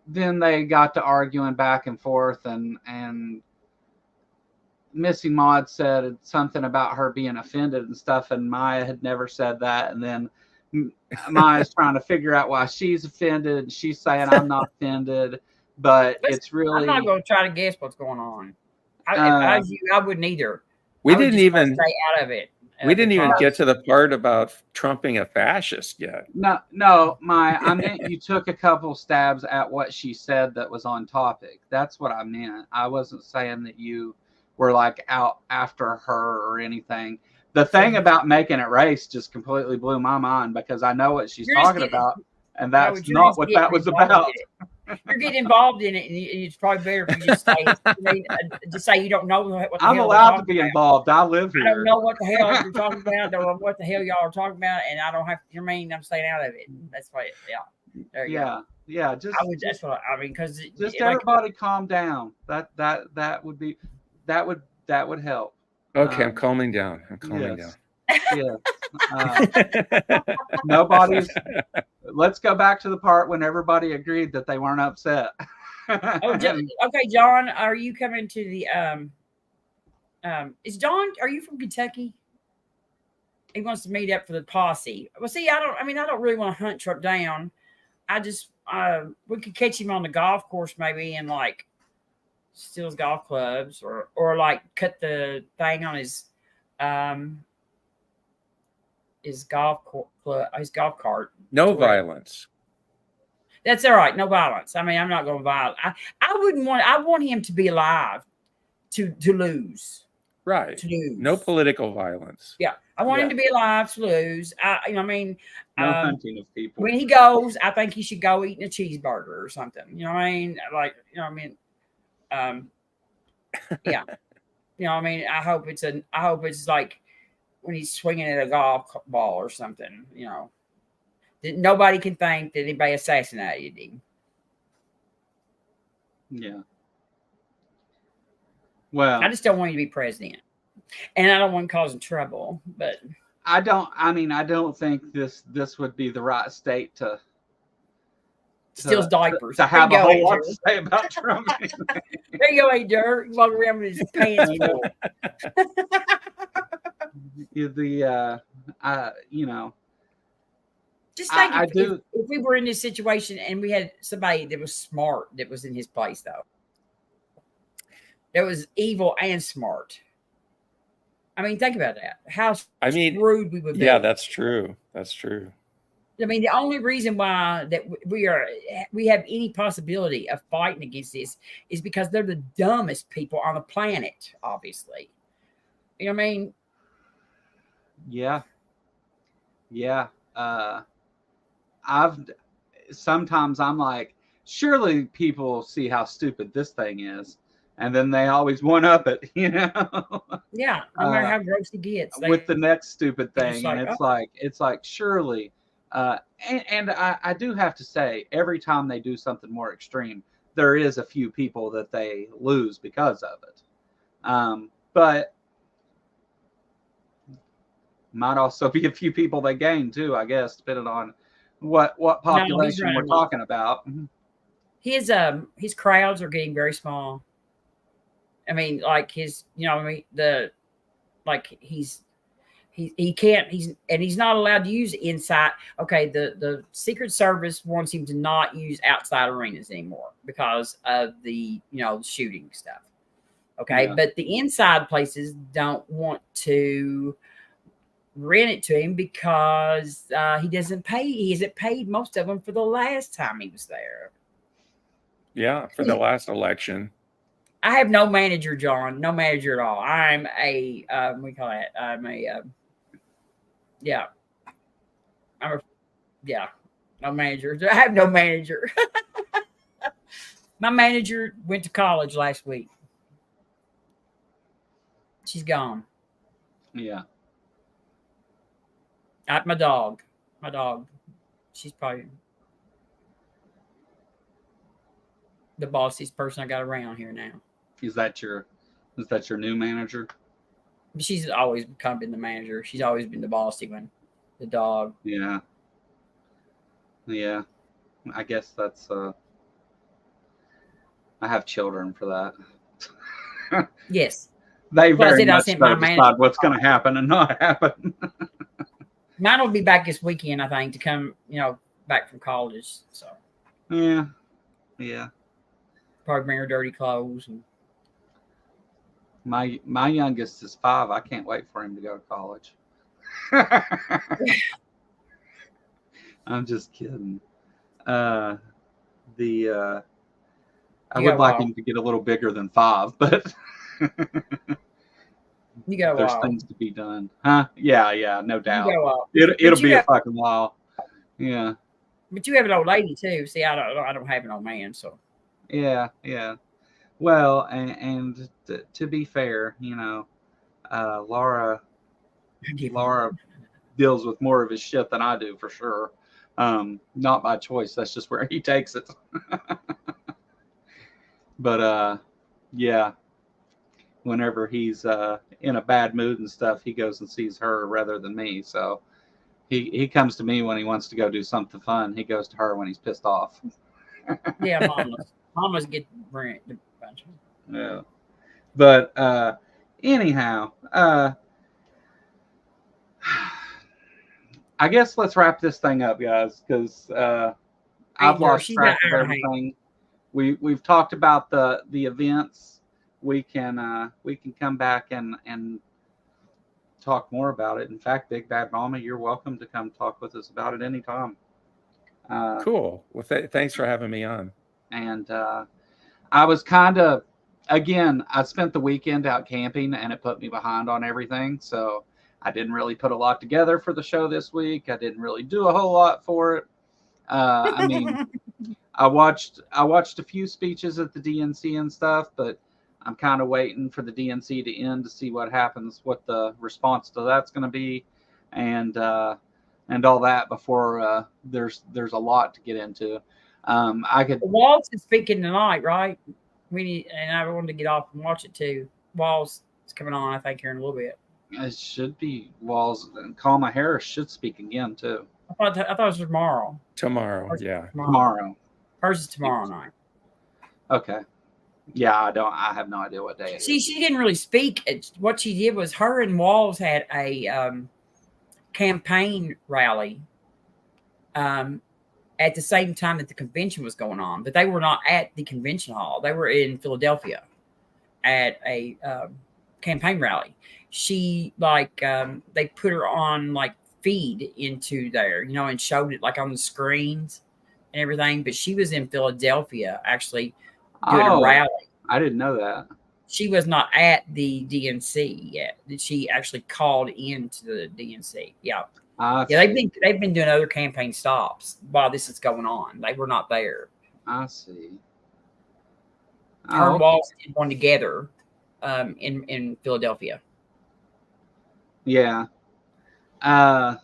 then they got to arguing back and forth, and Missing Mod said something about her being offended and stuff, and Maya had never said that. And then Maya's trying to figure out why she's offended, and she's saying, I'm not offended. But it's really. I'm not going to try to guess what's going on. If I was you, I wouldn't either. We didn't even stay out of it. We didn't even get to the part about trumping a fascist yet. No, I meant you took a couple stabs at what she said that was on topic. That's what I meant. I wasn't saying that you were like out after her or anything. The thing about making it race just completely blew my mind because I know what she's talking about, and that's not what that was about. You're getting involved in it, and it's probably better if you just say, just say you don't know what the hell I'm allowed to be involved. I live here. I don't know what the hell you're talking about. I don't know what the hell y'all are talking about, and I don't have to. I'm staying out of it. That's why. Yeah. There you go. Yeah. That's what I mean. Because just everybody calm down. That would be. that would help. Okay, I'm calming down. I'm calming Yes. down. Nobody's. Let's go back to the part when everybody agreed that they weren't upset. Okay, John, are you coming to the is John, are you from Kentucky? He wants to meet up for the posse. Well, see, I don't really want to hunt Truck down. I just we could catch him on the golf course maybe and like steal his golf clubs or like cut the thing on his golf cart. No violence. That's all right. No violence. I mean, I'm not going to violence. I want him to be alive to lose. Right. To lose. No political violence. Yeah. I want him to be alive to lose. No hunting of people. When he goes, I think he should go eating a cheeseburger or something. You know what I mean? Like, you know what I mean? Yeah. You know what I mean? I hope it's like when he's swinging at a golf ball or something, you know, that nobody can think that anybody assassinated him. Yeah. Well, I just don't want him to be president, and I don't want him causing trouble. But I don't think this would be the right state to steals diapers. To have a whole lot to say about Trump. There you go, hey Dirt. Walk around with his pants full. Just think if we were in this situation and we had somebody that was smart that was in his place, though. That was evil and smart. I mean, think about that. How screwed we would be. Yeah, that's true. That's true. I mean, the only reason why that we have any possibility of fighting against this is because they're the dumbest people on the planet, obviously. You know what I mean? Yeah. Yeah. Sometimes I'm like, surely people see how stupid this thing is. And then they always one up it, you know? Yeah. No matter how gross it gets. With the next stupid thing. And it's like, surely. And I do have to say, every time they do something more extreme, there is a few people that they lose because of it. But might also be a few people they gain too, I guess, depending on what population we're talking about. His crowds are getting very small. I mean, like he's not allowed to use inside. Okay, the Secret Service wants him to not use outside arenas anymore because of the shooting stuff. Okay, but the inside places don't want to rent it to him because he doesn't pay. He hasn't paid most of them for the last time he was there. Yeah, for the last election. I have no manager, John. No manager at all. I'm a no manager. I have no manager. My manager went to college last week. She's gone. Yeah. My dog. She's probably the bossiest person I got around here now. Is that your new manager? She's always kind of been the manager. She's always been the bossy one. The dog. Yeah. Yeah. I guess that's I have children for that. Yes. They very much decide what's going to happen and not happen. Mine will be back this weekend, I think, to come, back from college. So. Yeah. Yeah. Probably bring her dirty clothes. And my youngest is 5. I can't wait for him to go to college. I'm just kidding. I would like him to get a little bigger than 5, but there's things to be done. Huh? Yeah, no doubt. It'll be a fucking while. Yeah. But you have an old lady too. See, I don't have an old man, so. Yeah. Well, and to be fair, Laura deals with more of his shit than I do, for sure. Not by choice. That's just where he takes it. But yeah. whenever he's in a bad mood and stuff, he goes and sees her rather than me. So he comes to me when he wants to go do something fun. He goes to her when he's pissed off. Yeah, mamas get Brent. Yeah. But anyhow, I guess let's wrap this thing up, guys, because I've lost track of everything. We've talked about the events. We can come back and talk more about it. In fact, Big Bad Mama, you're welcome to come talk with us about it anytime. Cool. Well, thanks for having me on. And I was kind of, again, I spent the weekend out camping, and it put me behind on everything. So I didn't really put a lot together for the show this week. I didn't really do a whole lot for it. I mean, I watched a few speeches at the DNC and stuff, but I'm kind of waiting for the DNC to end to see what happens, what the response to that's going to be, and all that before there's a lot to get into. Walls is speaking tonight, right? And I wanted to get off and watch it too. Walls is coming on, I think, here in a little bit. It should be Walls, and Kamala Harris should speak again too. I thought it was tomorrow. Yeah. Tomorrow. Hers is tomorrow night. Okay. Yeah, I have no idea what day it is. She didn't really speak. What she did was her and Walls had a campaign rally at the same time that the convention was going on, but they were not at the convention hall. They were in Philadelphia at a campaign rally. She they put her on feed into there, and showed it on the screens and everything. But she was in Philadelphia actually doing a rally. I didn't know that. She was not at the DNC yet. She actually called into the DNC. Yeah. They've been doing other campaign stops while this is going on. They were not there. I see. Her and Walls did one together in Philadelphia. Yeah. I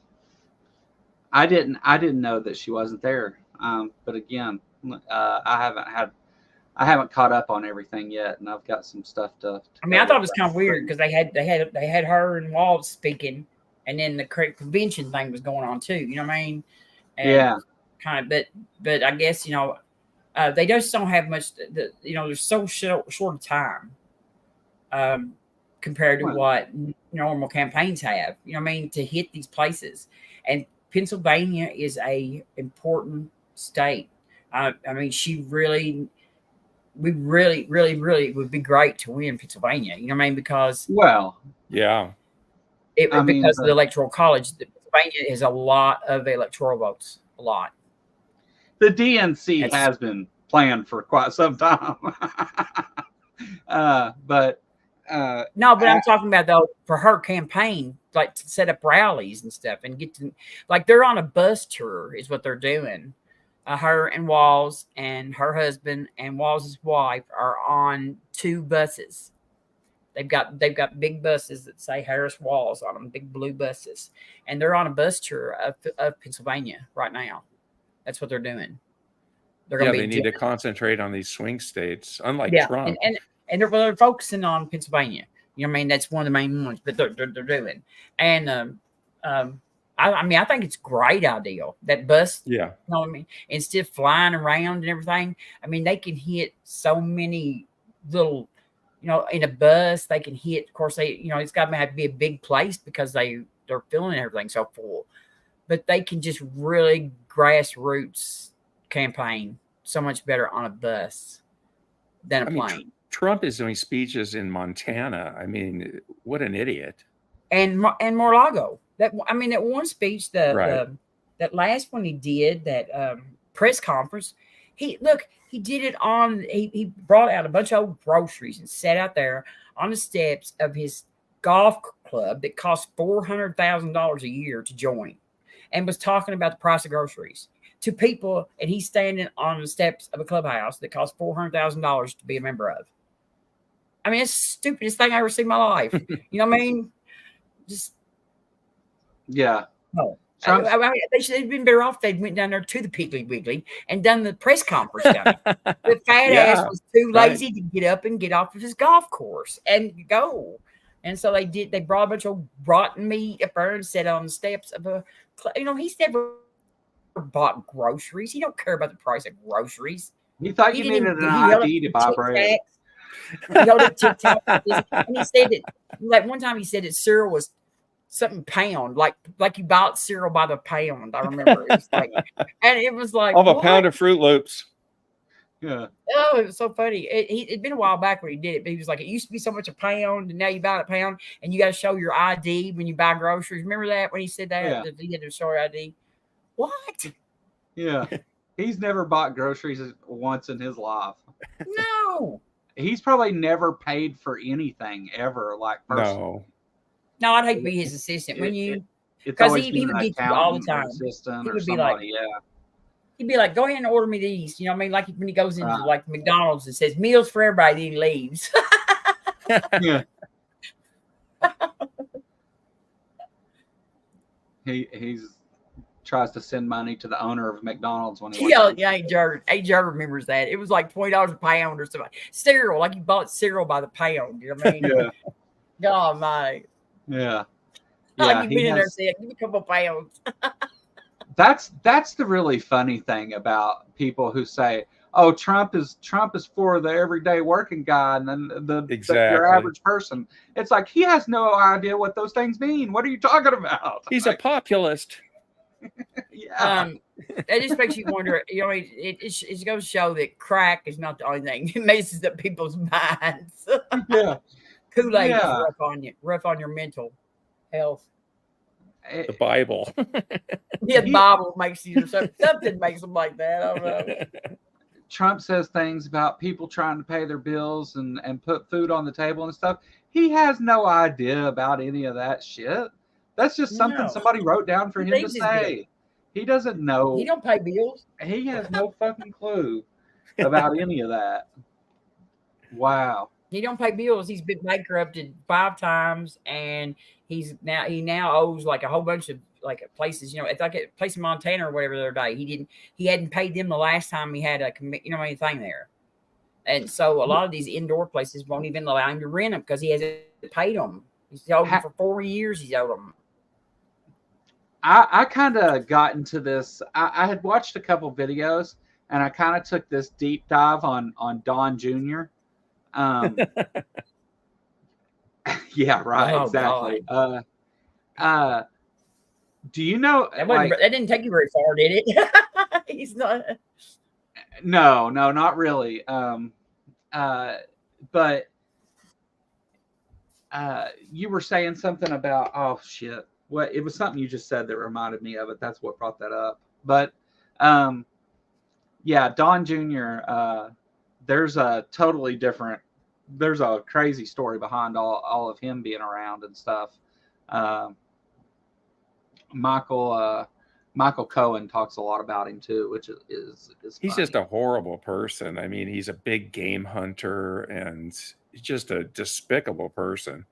didn't know that she wasn't there. But again, I haven't caught up on everything yet, and I've got some stuff to I thought it was kind of weird because they had her and Walls speaking, and then the convention thing was going on too. You know what I mean? And yeah. Kind of, but I guess they just don't have much. There's so short of time compared to what normal campaigns have. You know what I mean? To hit these places, and Pennsylvania is a important state. I mean, we really, really, really would be great to win Pennsylvania. You know what I mean? Because yeah. Because of the Electoral College, Pennsylvania has a lot of electoral votes. A lot. The DNC has been planned for quite some time. But I'm talking about though for her campaign, to set up rallies and stuff, and get to they're on a bus tour is what they're doing. Her and Walls and her husband and Walls' wife are on 2 buses. They've got big buses that say Harris Walls on them, big blue buses, and they're on a bus tour of Pennsylvania right now. That's what they're doing. They need to concentrate on these swing states, unlike Trump. And they're focusing on Pennsylvania. You know what I mean? That's one of the main ones, but they're doing. And I think it's a great idea. That bus, yeah. You know what I mean? Instead of flying around and everything, I mean, they can hit so many little, in a bus, they can hit, of course, it's got to have to be a big place because they're filling everything so full. But they can just really grassroots campaign so much better on a bus than a plane. Trump is doing speeches in Montana. I mean, what an idiot. And Mar-a-Lago. That one speech, that last one he did, that press conference, he did it he brought out a bunch of old groceries and sat out there on the steps of his golf club that cost $400,000 a year to join, and was talking about the price of groceries to people, and he's standing on the steps of a clubhouse that costs $400,000 to be a member of. I mean, it's the stupidest thing I ever seen in my life. You know what I mean? Just yeah. No. Trump's, They should have been better off. They went down there to the Piggly Wiggly and done the press conference down there. The fat ass was too lazy to get up and get off of his golf course and go. And so they did. They brought a bunch of rotten meat up there and sat on the steps of a. He's never bought groceries. He don't care about the price of groceries. he thought you needed an ID to buy bread. He held up Tic Tac, and he said that, like one time he said that cereal was something pound, like you bought cereal by the pound. I remember it was like, and it was like of a pound of Fruit Loops. Yeah. Oh, it was so funny. It'd been a while back when he did it, but he was like, it used to be so much a pound, and now you buy it a pound, and you got to show your ID when you buy groceries. Remember that when he said that? Yeah. That he had to show your ID. What? Yeah. He's never bought groceries once in his life. No. He's probably never paid for anything ever, like personally. No, I'd hate to be his assistant. Because he would get you all the time. He would be like, yeah. He'd be like, go ahead and order me these. You know what I mean? Like when he goes into like McDonald's and says meals for everybody, then he leaves. Yeah. He's tries to send money to the owner of McDonald's when he Joe remembers that. It was like $20 a pound or something. Cereal, like you bought cereal by the pound. You know what I mean? Yeah. God, my. Yeah. Like you've been in there saying, give me a couple of pounds. That's the really funny thing about people who say, "Oh, Trump is for the everyday working guy and then your average person." It's like he has no idea what those things mean. What are you talking about? He's a populist. Yeah. That just makes you wonder. It goes to show that crack is not the only thing that messes up people's minds. Yeah. Kool-Aid is rough on your mental health. The Bible. Yeah, the Bible makes you something makes them like that. I don't know. Trump says things about people trying to pay their bills and put food on the table and stuff. He has no idea about any of that shit. That's just something somebody wrote down for him to say. He doesn't know. He don't pay bills. He has no fucking clue about any of that. Wow. He don't pay bills. He's been bankrupted 5 times, and he now owes like a whole bunch of like places. It's like a place in Montana or whatever the other day. He hadn't paid them the last time he had anything there, and so a lot of these indoor places won't even allow him to rent them because he hasn't paid them. He's owed them for 4 years. He's owed them. I kind of got into this. I had watched a couple videos, and I kind of took this deep dive on Don Jr. Yeah, right. Oh, exactly. Do you know that didn't take you very far, did it? He's not. No, not really. But you were saying something about it was something you just said that reminded me of it. That's what brought that up. But yeah, Don Jr. There's a crazy story behind all of him being around and stuff. Michael Cohen talks a lot about him too, which is he's funny. Just a horrible person. I mean, he's a big game hunter and he's just a despicable person.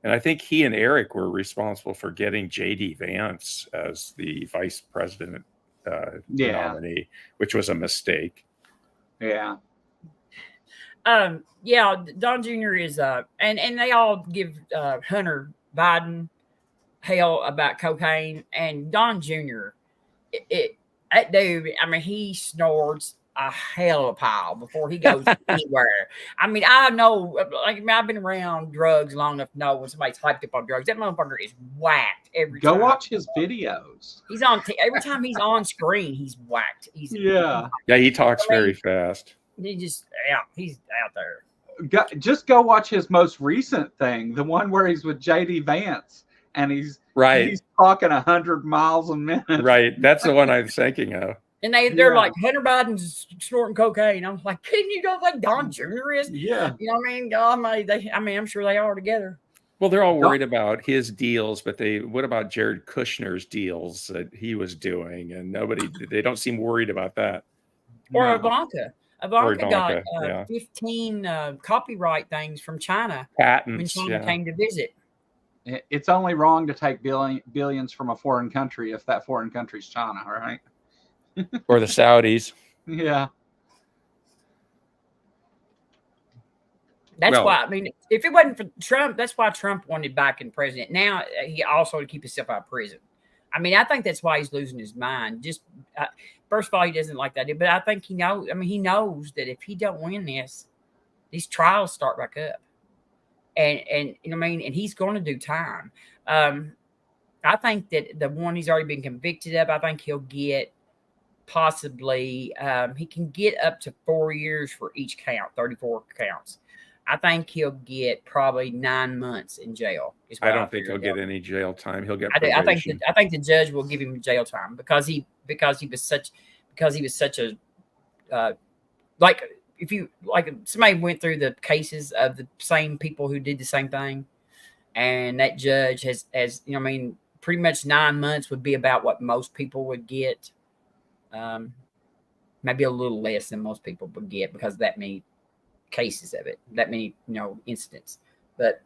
And I think he and Eric were responsible for getting J.D. Vance as the vice president nominee, which was a mistake. Yeah. Yeah, Don Jr. is and they all give Hunter Biden hell about cocaine, and Don Jr. That dude, I mean, he snorts a hell of a pile before he goes anywhere. I mean, I know, I've been around drugs long enough to know when somebody's hyped up on drugs. That motherfucker is whacked every time. Go watch his videos. He's on every time he's on screen. He's whacked. Yeah. He talks very fast. He's out there. Just go watch his most recent thing, the one where he's with J.D. Vance, and he's talking 100 miles a minute. Right, that's the one I'm thinking of. And they're like, Hunter Biden's snorting cocaine. I'm like, couldn't you go like Don Jr. is? Yeah. You know what I mean? I'm sure they are together. Well, they're all worried about his deals, but what about Jared Kushner's deals that he was doing? And they don't seem worried about that. Or Ivanka. Ivanka got 15 copyright things from China. Patents. When China came to visit. it's only wrong to take billions from a foreign country if that foreign country's China, right? Or the Saudis. Yeah. That's Well, why, I mean, if it wasn't for Trump, that's why Trump wanted back in president. Now he also to keep himself out of prison. I mean, I think that's why he's losing his mind. Just first of all, he doesn't like that, but I think he knows. I mean, he knows that if he don't win this, these trials start back up, and you know what I mean. And he's going to do time. I think that the one he's already been convicted of, I think he'll get possibly he can get up to 4 years for each count, 34 counts. I think he'll get probably 9 months in jail. I don't think he'll get any jail time. He'll get I probation. think the judge will give him jail time because he was such a like if you like somebody went through the cases of the same people who did the same thing, and that judge has you know what I mean, pretty much 9 months would be about what most people would get. Maybe a little less than most people would get because of that many cases of it, that many, you know, incidents. But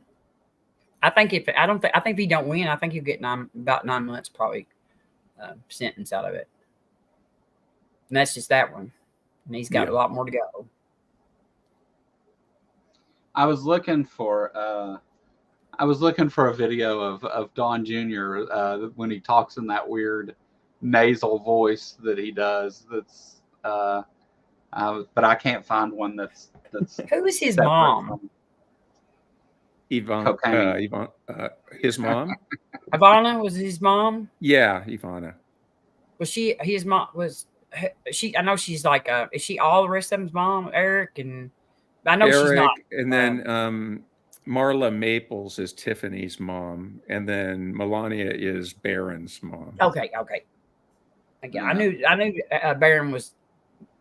I think if he don't win, I think he'll get about 9 months probably sentence out of it. And that's just that one. And he's got a lot more to go. I was looking for a video of Don Jr. When he talks in that weird nasal voice that he does. That's but I can't find one that's Who is his mom? Ivana, his mom. Ivana was his mom. Yeah, Ivana. Was she his mom? Was she? I know she's like. Is she all the rest of them's mom? Eric and I know she's not. And then Marla Maples is Tiffany's mom, and then Melania is Barron's mom. Okay. Again, I knew Barron was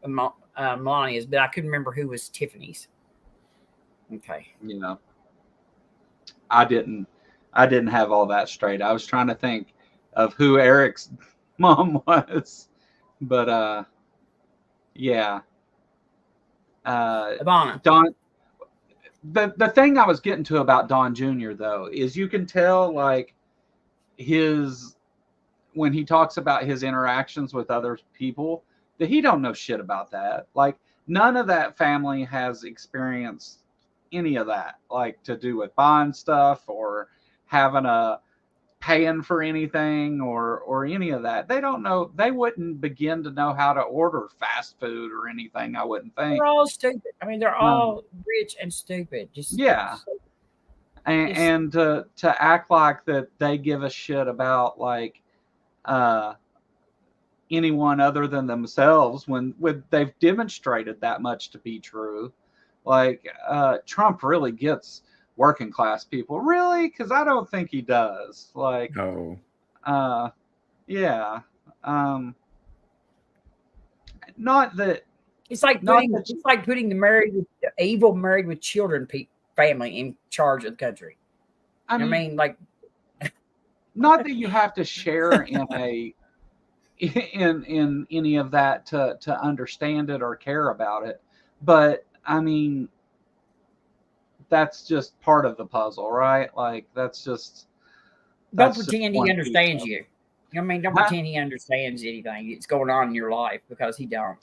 Melania's, but I couldn't remember who was Tiffany's. Okay. You know, I didn't have all that straight. I was trying to think of who Eric's mom was, but yeah. Ivana. Don. The thing I was getting to about Don Jr. though is you can tell like when he talks about his interactions with other people that he don't know shit about that. Like none of that family has experienced any of that, like to do with buying stuff or paying for anything or any of that. They don't know. They wouldn't begin to know how to order fast food or anything. I wouldn't think. They're all stupid. I mean, they're all rich and stupid. Just yeah. And to act like that they give a shit about like anyone other than themselves when they've demonstrated that much to be true. Like Trump really gets working class people, really? Because I don't think he does. Like, no. Yeah. Not that. It's like putting the evil married with children family in charge of the country. I mean, like, not that you have to share in any of that to understand it or care about it, but I mean, that's just part of the puzzle, right? Like that's don't pretend he understands you. You know what I mean? Don't pretend he understands anything that's going on in your life because he don't.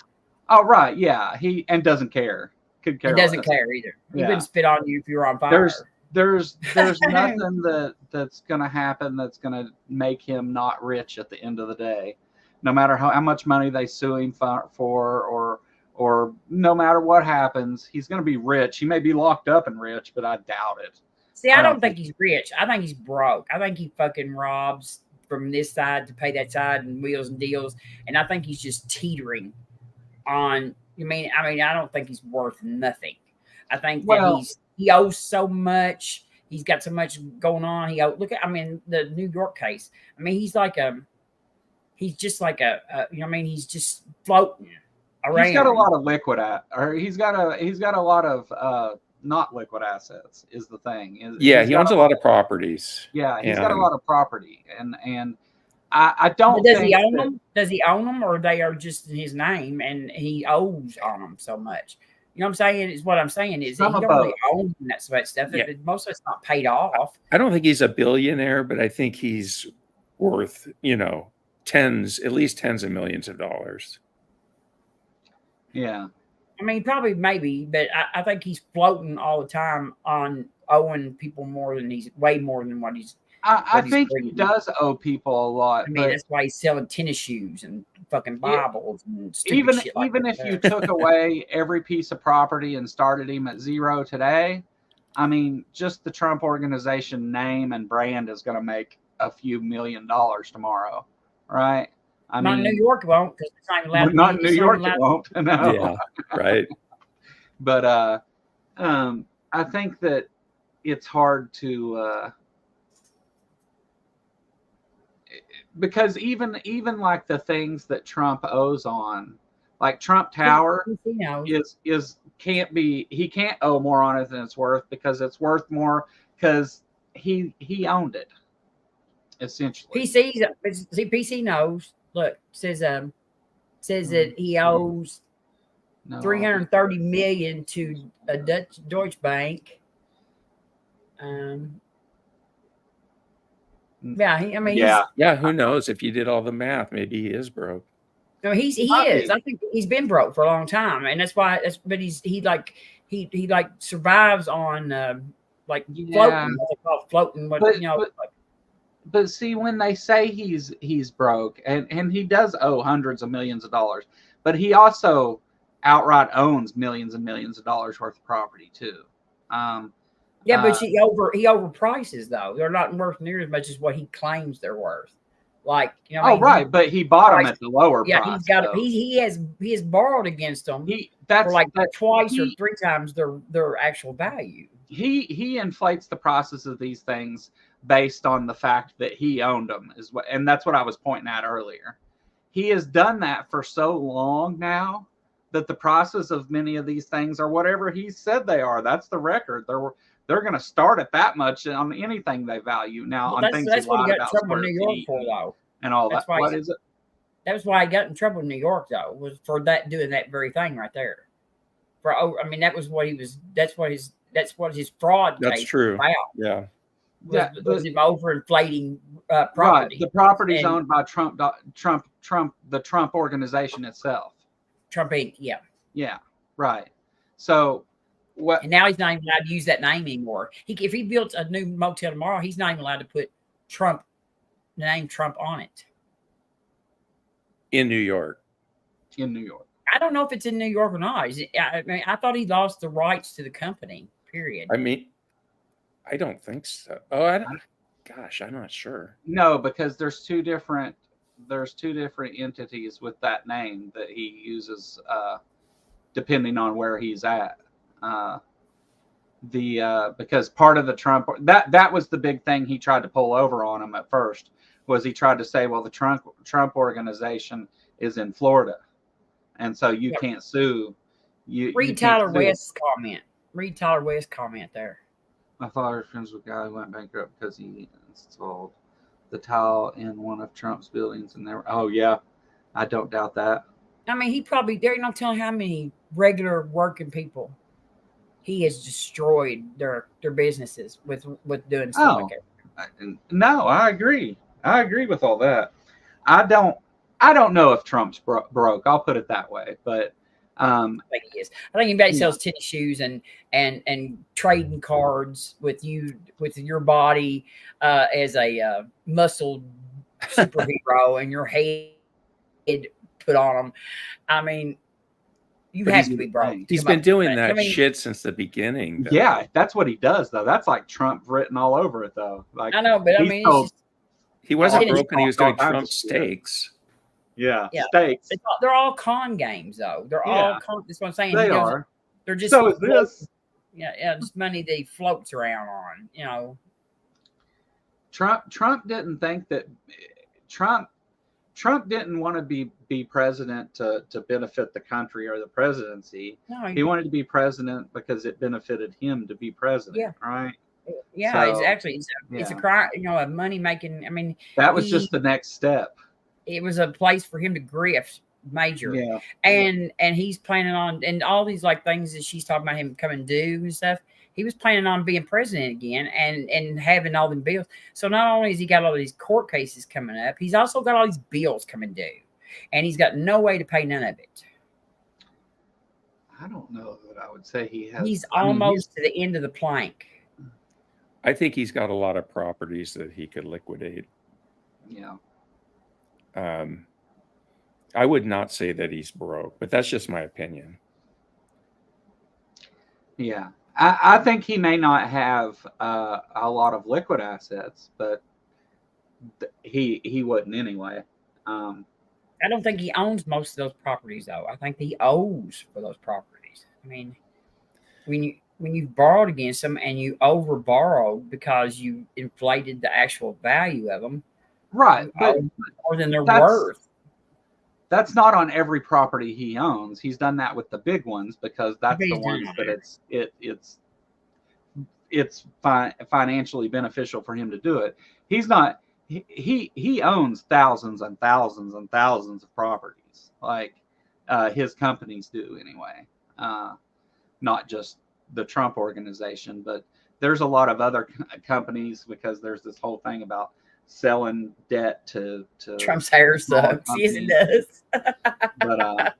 Oh, right. Yeah. He doesn't care. Could care. He doesn't care either. He wouldn't spit on you if you were on fire. There's nothing that's going to happen that's going to make him not rich at the end of the day. No matter how much money they sue him for or no matter what happens, he's going to be rich. He may be locked up and rich, but I doubt it. See, I don't think he's rich. I think he's broke. I think he fucking robs from this side to pay that side and wheels and deals. And I think he's just teetering on. I mean, I don't think he's worth nothing. I think that he owes so much. He's got so much going on. Look at, the New York case. I mean, he's just like you know what I mean? He's just floating around. He's got a lot of he's got a lot of not liquid assets is the thing. He owns a lot of properties. Yeah, he's got a lot of property, and I don't. Does he own them? Does he own them, or they are just in his name and he owes on them so much? You know what I'm saying? Is what I'm saying is that Some he of don't really both. own that sort of stuff. Yeah. Most of it's not paid off. I don't think he's a billionaire, but I think he's worth, at least tens of millions of dollars. Yeah. I mean, probably maybe, but I think he's floating all the time on owing people way more than what he's. I think he bringing. does owe people a lot. I mean, but that's why he's selling tennis shoes and fucking Bibles and stupid shit like even that. if you took away every piece of property and started him at zero today, I mean, just the Trump organization name and brand is going to make a few $1 million tomorrow, right? I not mean, in New York, it won't, because it's not allowed. not in New York, it won't. No. Yeah, right. But I think that it's hard to because even like the things that Trump owes on, like Trump Tower he can't owe more on it than it's worth, because it's worth more because he owned it essentially. PC knows. Look, says that he owes $330 million to a Deutsche Bank. Yeah. Who knows? If you did all the math, maybe he is broke. No, he is. I think he's been broke for a long time, and that's why. But he survives on floating. But see, when they say he's broke, and he does owe hundreds of millions of dollars, but he also outright owns millions and millions of dollars worth of property too. But he overprices though. They're not worth near as much as what he claims they're worth. Like, right, but he bought them at the lower price. He's got he has borrowed against them twice or three times their actual value. He inflates the process of these things based on the fact that he owned them, and that's what I was pointing at earlier. He has done that for so long now that the process of many of these things are whatever he said they are. That's the record. They're going to start at that much on anything they value. Now, on things that's what he got in trouble in New York for, though, and all that. What is it? That was why he got in trouble in New York, though, was for doing that very thing right there. That was what he was. That's what his fraud. That's case true. Was about. Yeah. Was him overinflating property. Right. The property is owned by the Trump organization itself. Trump Inc. Yeah. Yeah. Right. So. And now he's not even allowed to use that name anymore. If he built a new motel tomorrow, he's not even allowed to put the name Trump on it. In New York. I don't know if it's in New York or not. I thought he lost the rights to the company, period. I mean, I don't think so. Oh, I'm not sure. No, because there's two different entities with that name that he uses depending on where he's at. Because part of the Trump that was the big thing he tried to pull over on him at first, was he tried to say, well, the Trump organization is in Florida, and so you can't sue. Read Tyler West's comment. Read Tyler West's comment there. My father was friends with a guy who went bankrupt because he installed the tile in one of Trump's buildings, and I don't doubt that. I mean, they're not telling how many regular working people he has destroyed their businesses with doing stuff like that. No, I agree. I agree with all that. I don't know if Trump's broke. I'll put it that way. But I think he is. I think anybody sells tennis shoes and trading cards with your body as a muscle superhero and your head put on them. I mean, you have to be broke. He's been doing that shit since the beginning. Though. Yeah, that's what he does, though. That's like Trump written all over it, though. Like, I know, but I mean, he wasn't broke and he was doing Trump steaks. Yeah, steaks. They're all con games, though. They're all con. That's what I'm saying. They are. They're just so is this. Yeah, just money they floats around on. Trump didn't think that Trump didn't want to be president to benefit the country or the presidency. No, he wanted to be president because it benefited him to be president. Yeah. Right. Yeah, exactly. It's a crime. A money making. I mean, that was just the next step. It was a place for him to grift major. Yeah. And he's planning on, and all these like things that she's talking about him coming due and stuff. He was planning on being president again and having all them bills. So not only has he got all these court cases coming up, he's also got all these bills coming due, and he's got no way to pay none of it. I don't know that I would say he has. He's almost to the end of the plank. I think he's got a lot of properties that he could liquidate. Yeah. I would not say that he's broke, but that's just my opinion. Yeah. I think he may not have a lot of liquid assets, but he wouldn't anyway. I don't think he owns most of those properties, though. I think he owes for those properties. I mean, when you've borrowed against them and you over borrowed because you inflated the actual value of them, right? But more than they're worth. That's not on every property he owns. He's done that with the big ones because that's the ones that it's financially beneficial for him to do it. He's not. He owns thousands and thousands and thousands of properties, like his companies do anyway. Not just the Trump organization, but there's a lot of other companies because there's this whole thing about selling debt to Trump's hair sucks. Yes, it does. But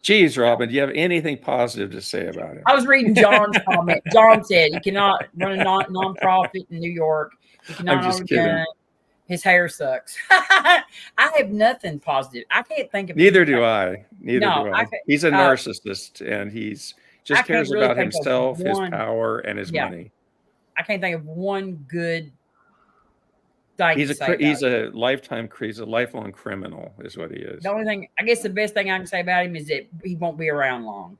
geez, Robin, do you have anything positive to say about it? I was reading John's comment. John said you cannot run a non-profit in New York. You cannot I'm just kidding. His hair sucks. I have nothing positive. I can't think of Neither anything. do I. Neither do I. He's a narcissist, and he's just cares really about himself, his power, and his money. I can't think of one good thing. He's a lifelong criminal, is what he is. The only thing, I guess, the best thing I can say about him is that he won't be around long.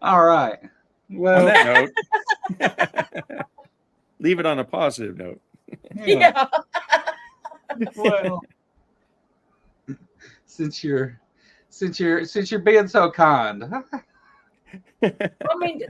All right. Well, on that note, leave it on a positive note. Yeah. Well, since you're being so kind. I mean,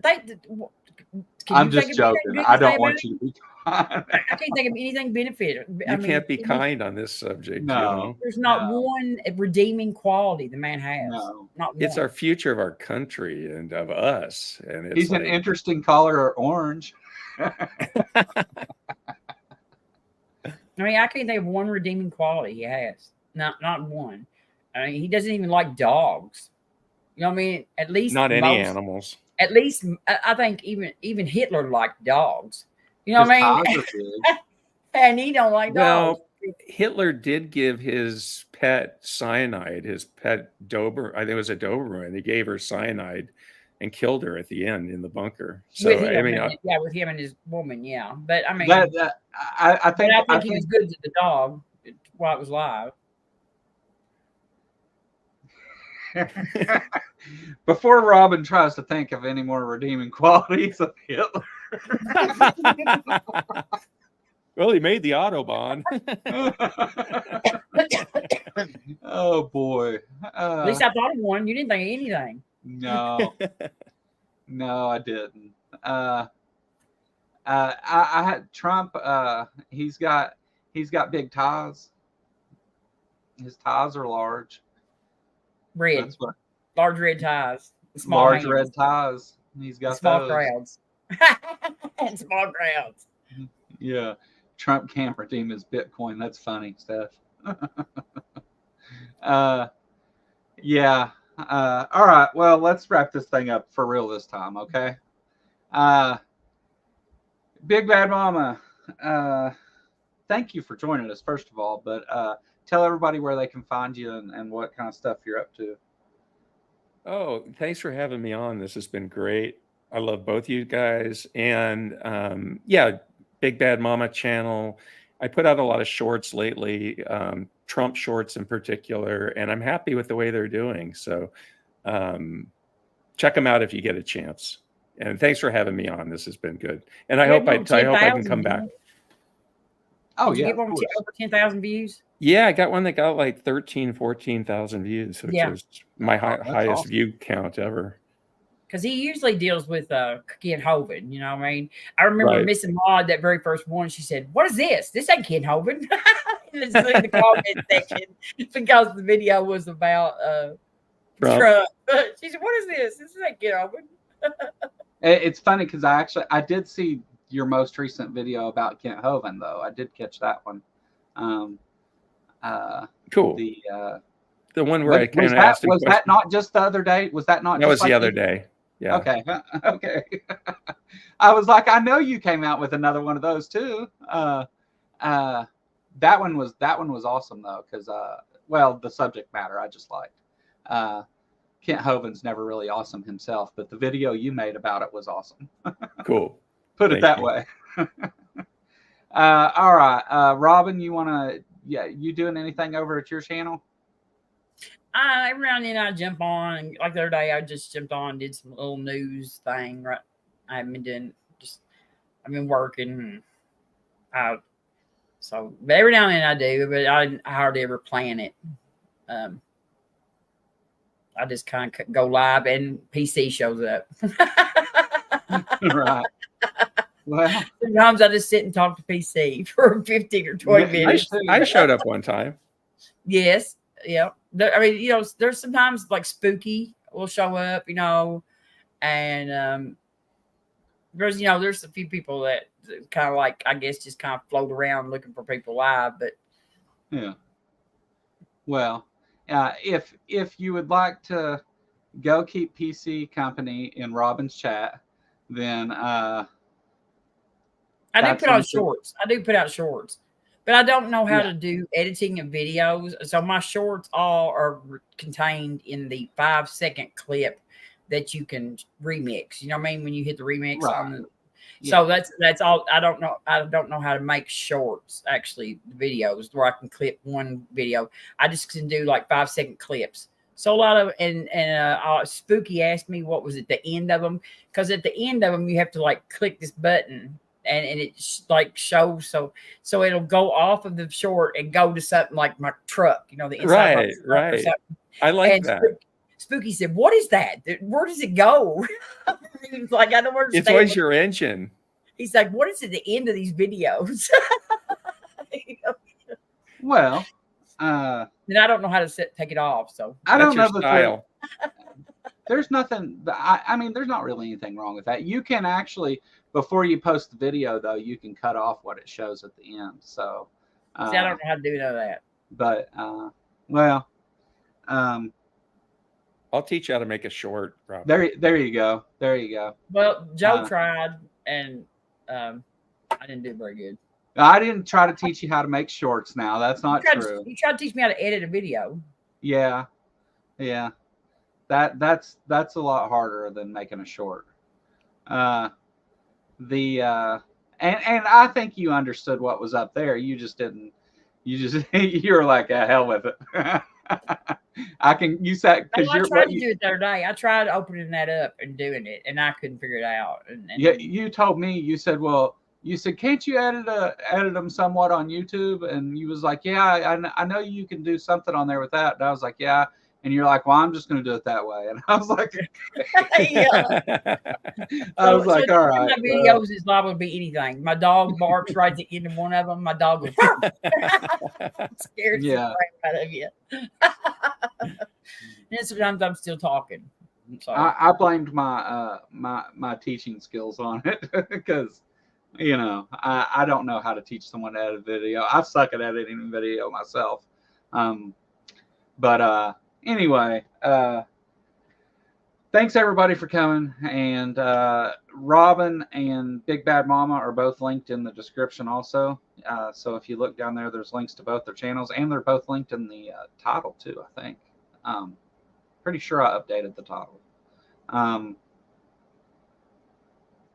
I'm just joking. I don't want you to be kind. I can't think of anything beneficial. You can't be kind on this subject. No, you know? There's not one redeeming quality the man has. No, not one. It's our future of our country and of us. And it's he's an interesting color, orange. I mean, I can't think of one redeeming quality he has. Not one. I mean, he doesn't even like dogs. You know what I mean? At least not any animals. At least I think even Hitler liked dogs. You know what I mean? And he don't like dogs. Well, Hitler did give his pet cyanide, his pet Doberman. I think it was a Doberman. He gave her cyanide and killed her at the end in the bunker. So with him and his woman, yeah. But I mean, I think he was good to the dog while it was live. Before Robin tries to think of any more redeeming qualities of Hitler. Well, he made the Autobahn. Oh boy! At least I thought of one. You didn't think of anything. No, I didn't. I had Trump. He's got big ties. His ties are large. Red, large red ties. Large red ties. He's got small crowds. And small crowds. Yeah, Trump can't redeem his Bitcoin. That's funny, Steph. Yeah. All right. Well, let's wrap this thing up for real this time, okay? Big Bad Mama, thank you for joining us, first of all, but tell everybody where they can find you and what kind of stuff you're up to. Oh, thanks for having me on. This has been great. I love both you guys. And yeah, Big Bad Mama channel. I put out a lot of shorts lately, Trump shorts in particular, and I'm happy with the way they're doing. So check them out if you get a chance. And thanks for having me on. This has been good. And I hope I can come back. Oh, yeah. Did you get one with over 10,000 views? Yeah, I got one that got like 13,000, 14,000 views, which was my highest view count ever. because he usually deals with Ken Hovind. You know what I mean? I remember Right. Missing Maud, that very first one. She said, "What is this? This ain't Ken Hovind." In the comment section, because the video was about Trump. She said, "What is this? This ain't Ken Hovind." It's funny because I did see your most recent video about Kent Hovind, though. I did catch that one. Cool. The one where I kind of asked him was that not just the other day? Was that not? That just was like the other day. Yeah. Okay. Okay. I was like, I know you came out with another one of those too. That one was awesome though, because well, the subject matter I just liked. Kent Hovind's never really awesome himself, but the video you made about it was awesome. Cool. Put it that way. All right, Robin, you doing anything over at your channel? Every now and then I jump on, and like the other day I just jumped on and did some little news thing. Right, I haven't been doing I've been working. So but every now and then I do, but I hardly ever plan it. I just kind of go live and PC shows up. Right. Well, sometimes I just sit and talk to PC for 15 or 20 minutes. I showed up one time. Yes. Yeah. I mean, there's sometimes like Spooky will show up, and there's a few people that kind of like, I guess, just kind of float around looking for people live, but yeah. Well, if you would like to go keep PC company in Robin's chat, then I do put out shorts. I do put out shorts, but I don't know how to do editing of videos. So my shorts all are contained in the 5-second clip that you can remix. You know what I mean? When you hit the remix on the, so that's all. I don't know how to make shorts, actually, videos where I can clip one video. I just can do like 5-second clips. So a lot of and Spooky asked me what was at the end of them, because at the end of them you have to like click this button and it like shows, so it'll go off of the short and go to something like my truck, the inside right. I like that. Spooky said, "What is that? Where does it go?" He was like, "I don't understand. It's always your engine." He's like, "What is at the end of these videos?" Well, and I don't know how to take it off. So I don't know the style. There's nothing. I mean, there's not really anything wrong with that. You can actually, before you post the video, though, you can cut off what it shows at the end. So, see, I don't know how to do none of that. But well, I'll teach you how to make a short. Rob. There you go. There you go. Well, Joe tried, and I didn't do very good. I didn't try to teach you how to make shorts. Now that's not true. You tried to teach me how to edit a video. Yeah. That's a lot harder than making a short. And I think you understood what was up there. You just didn't. You were like, hell with it. You said, because I tried to do it the other day. I tried opening that up and doing it, and I couldn't figure it out. You told me, you said, can't you edit them somewhat on YouTube? And you was like, yeah, I know you can do something on there with that. And I was like, yeah. And you're like, well, I'm just going to do it that way. And I was like, all right. My videos is liable to be anything. My dog barks right at the end of one of them. My dog goes, scared the crap out of you. And sometimes I'm still talking. So I blamed my teaching skills on it because, I don't know how to teach someone to edit video. I suck at editing video myself. But anyway, thanks everybody for coming. And Robin and Big Bad Mama are both linked in the description also. So if you look down there, there's links to both their channels, and they're both linked in the title too, I think. Pretty sure I updated the title.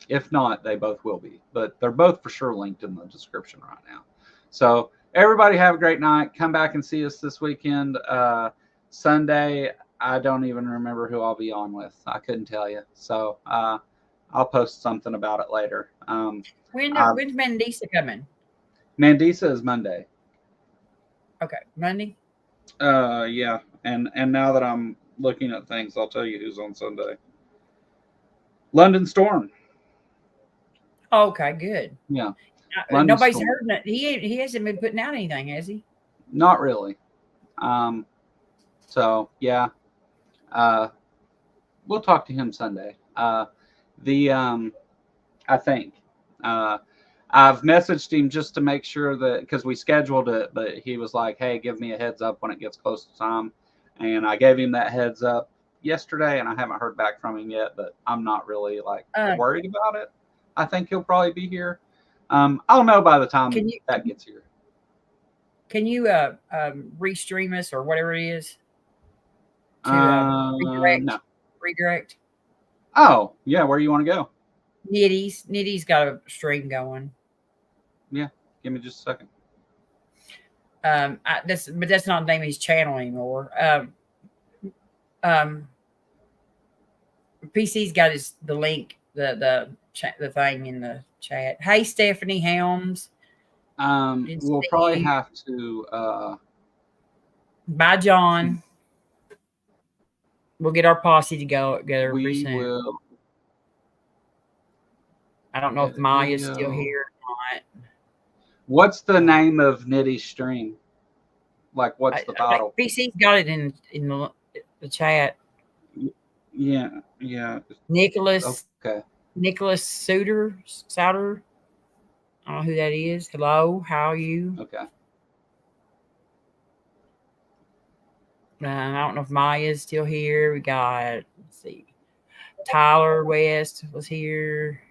If not, they both will be. But they're both for sure linked in the description right now. So everybody have a great night. Come back and see us this weekend. Sunday, I don't even remember who I'll be on with. I couldn't tell you. So I'll post something about it later. When's Mandisa coming? Mandisa is Monday. Okay, Monday? Yeah. And now that I'm looking at things, I'll tell you who's on Sunday. London Storm. Okay, good. Yeah, London Nobody's Storm. heard that. He hasn't been putting out anything, has he? Not really. So yeah, we'll talk to him Sunday. I think I've messaged him just to make sure that, because we scheduled it, but he was like, "Hey, give me a heads up when it gets close to time," and I gave him that heads up yesterday, and I haven't heard back from him yet. But I'm not really like worried about it. I think he'll probably be here. I'll know by the time that gets here. Can you restream us or whatever it is? To no. Redirect. Oh yeah, where you want to go? Nitty's got a stream going. Yeah, give me just a second. But that's not the name of his channel anymore. PC's got the link, the thing in the chat. Hey, Stephanie Helms. We'll probably have to. Bye, John. We'll get our posse to go together pretty soon. Will. I don't know if Maya's still here or not. What's the name of Nitty's stream? Like, what's the title? PC's got it in the chat. Yeah. Nicholas. Okay. Nicholas Souter. I don't know who that is. Hello, how are you? Okay. I don't know if Maya's still here. We got, let's see, Tyler West was here.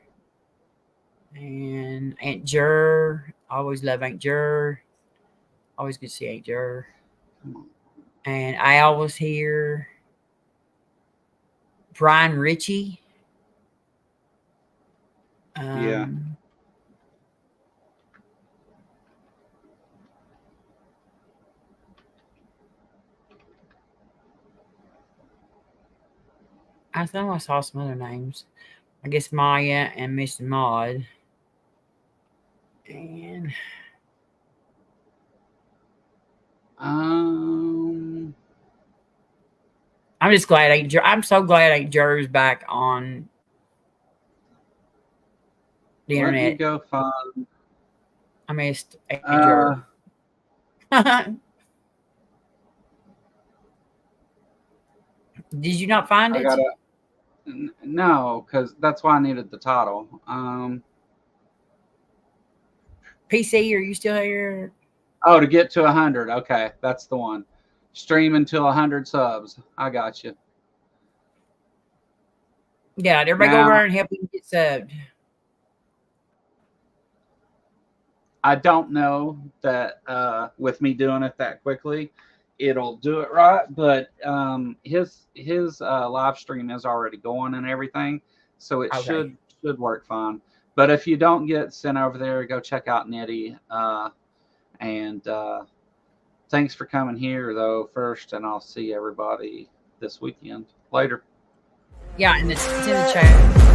And Aunt Jer. Always love Aunt Jer. Always good to see Aunt Jer. And Al was here. Brian Ritchie. Yeah. I thought I saw some other names. I guess Maya and Miss Maud. And I'm just glad I'm so glad Aunt Jer's back on the internet. Let me go find. I missed Aunt Jer. Did you not find it? No, because that's why I needed the title. PC, are you still here? Oh, to get to 100. Okay, that's the one. Stream until 100 subs. I got you. Yeah, everybody go over and help him get subbed. I don't know that with me doing it that quickly, it'll do it right. But his live stream is already going and everything, so it should work fine. But if you don't get sent over there, go check out Nitty. And thanks for coming here, though, first, and I'll see everybody this weekend. Later. Yeah, and it's in the chat.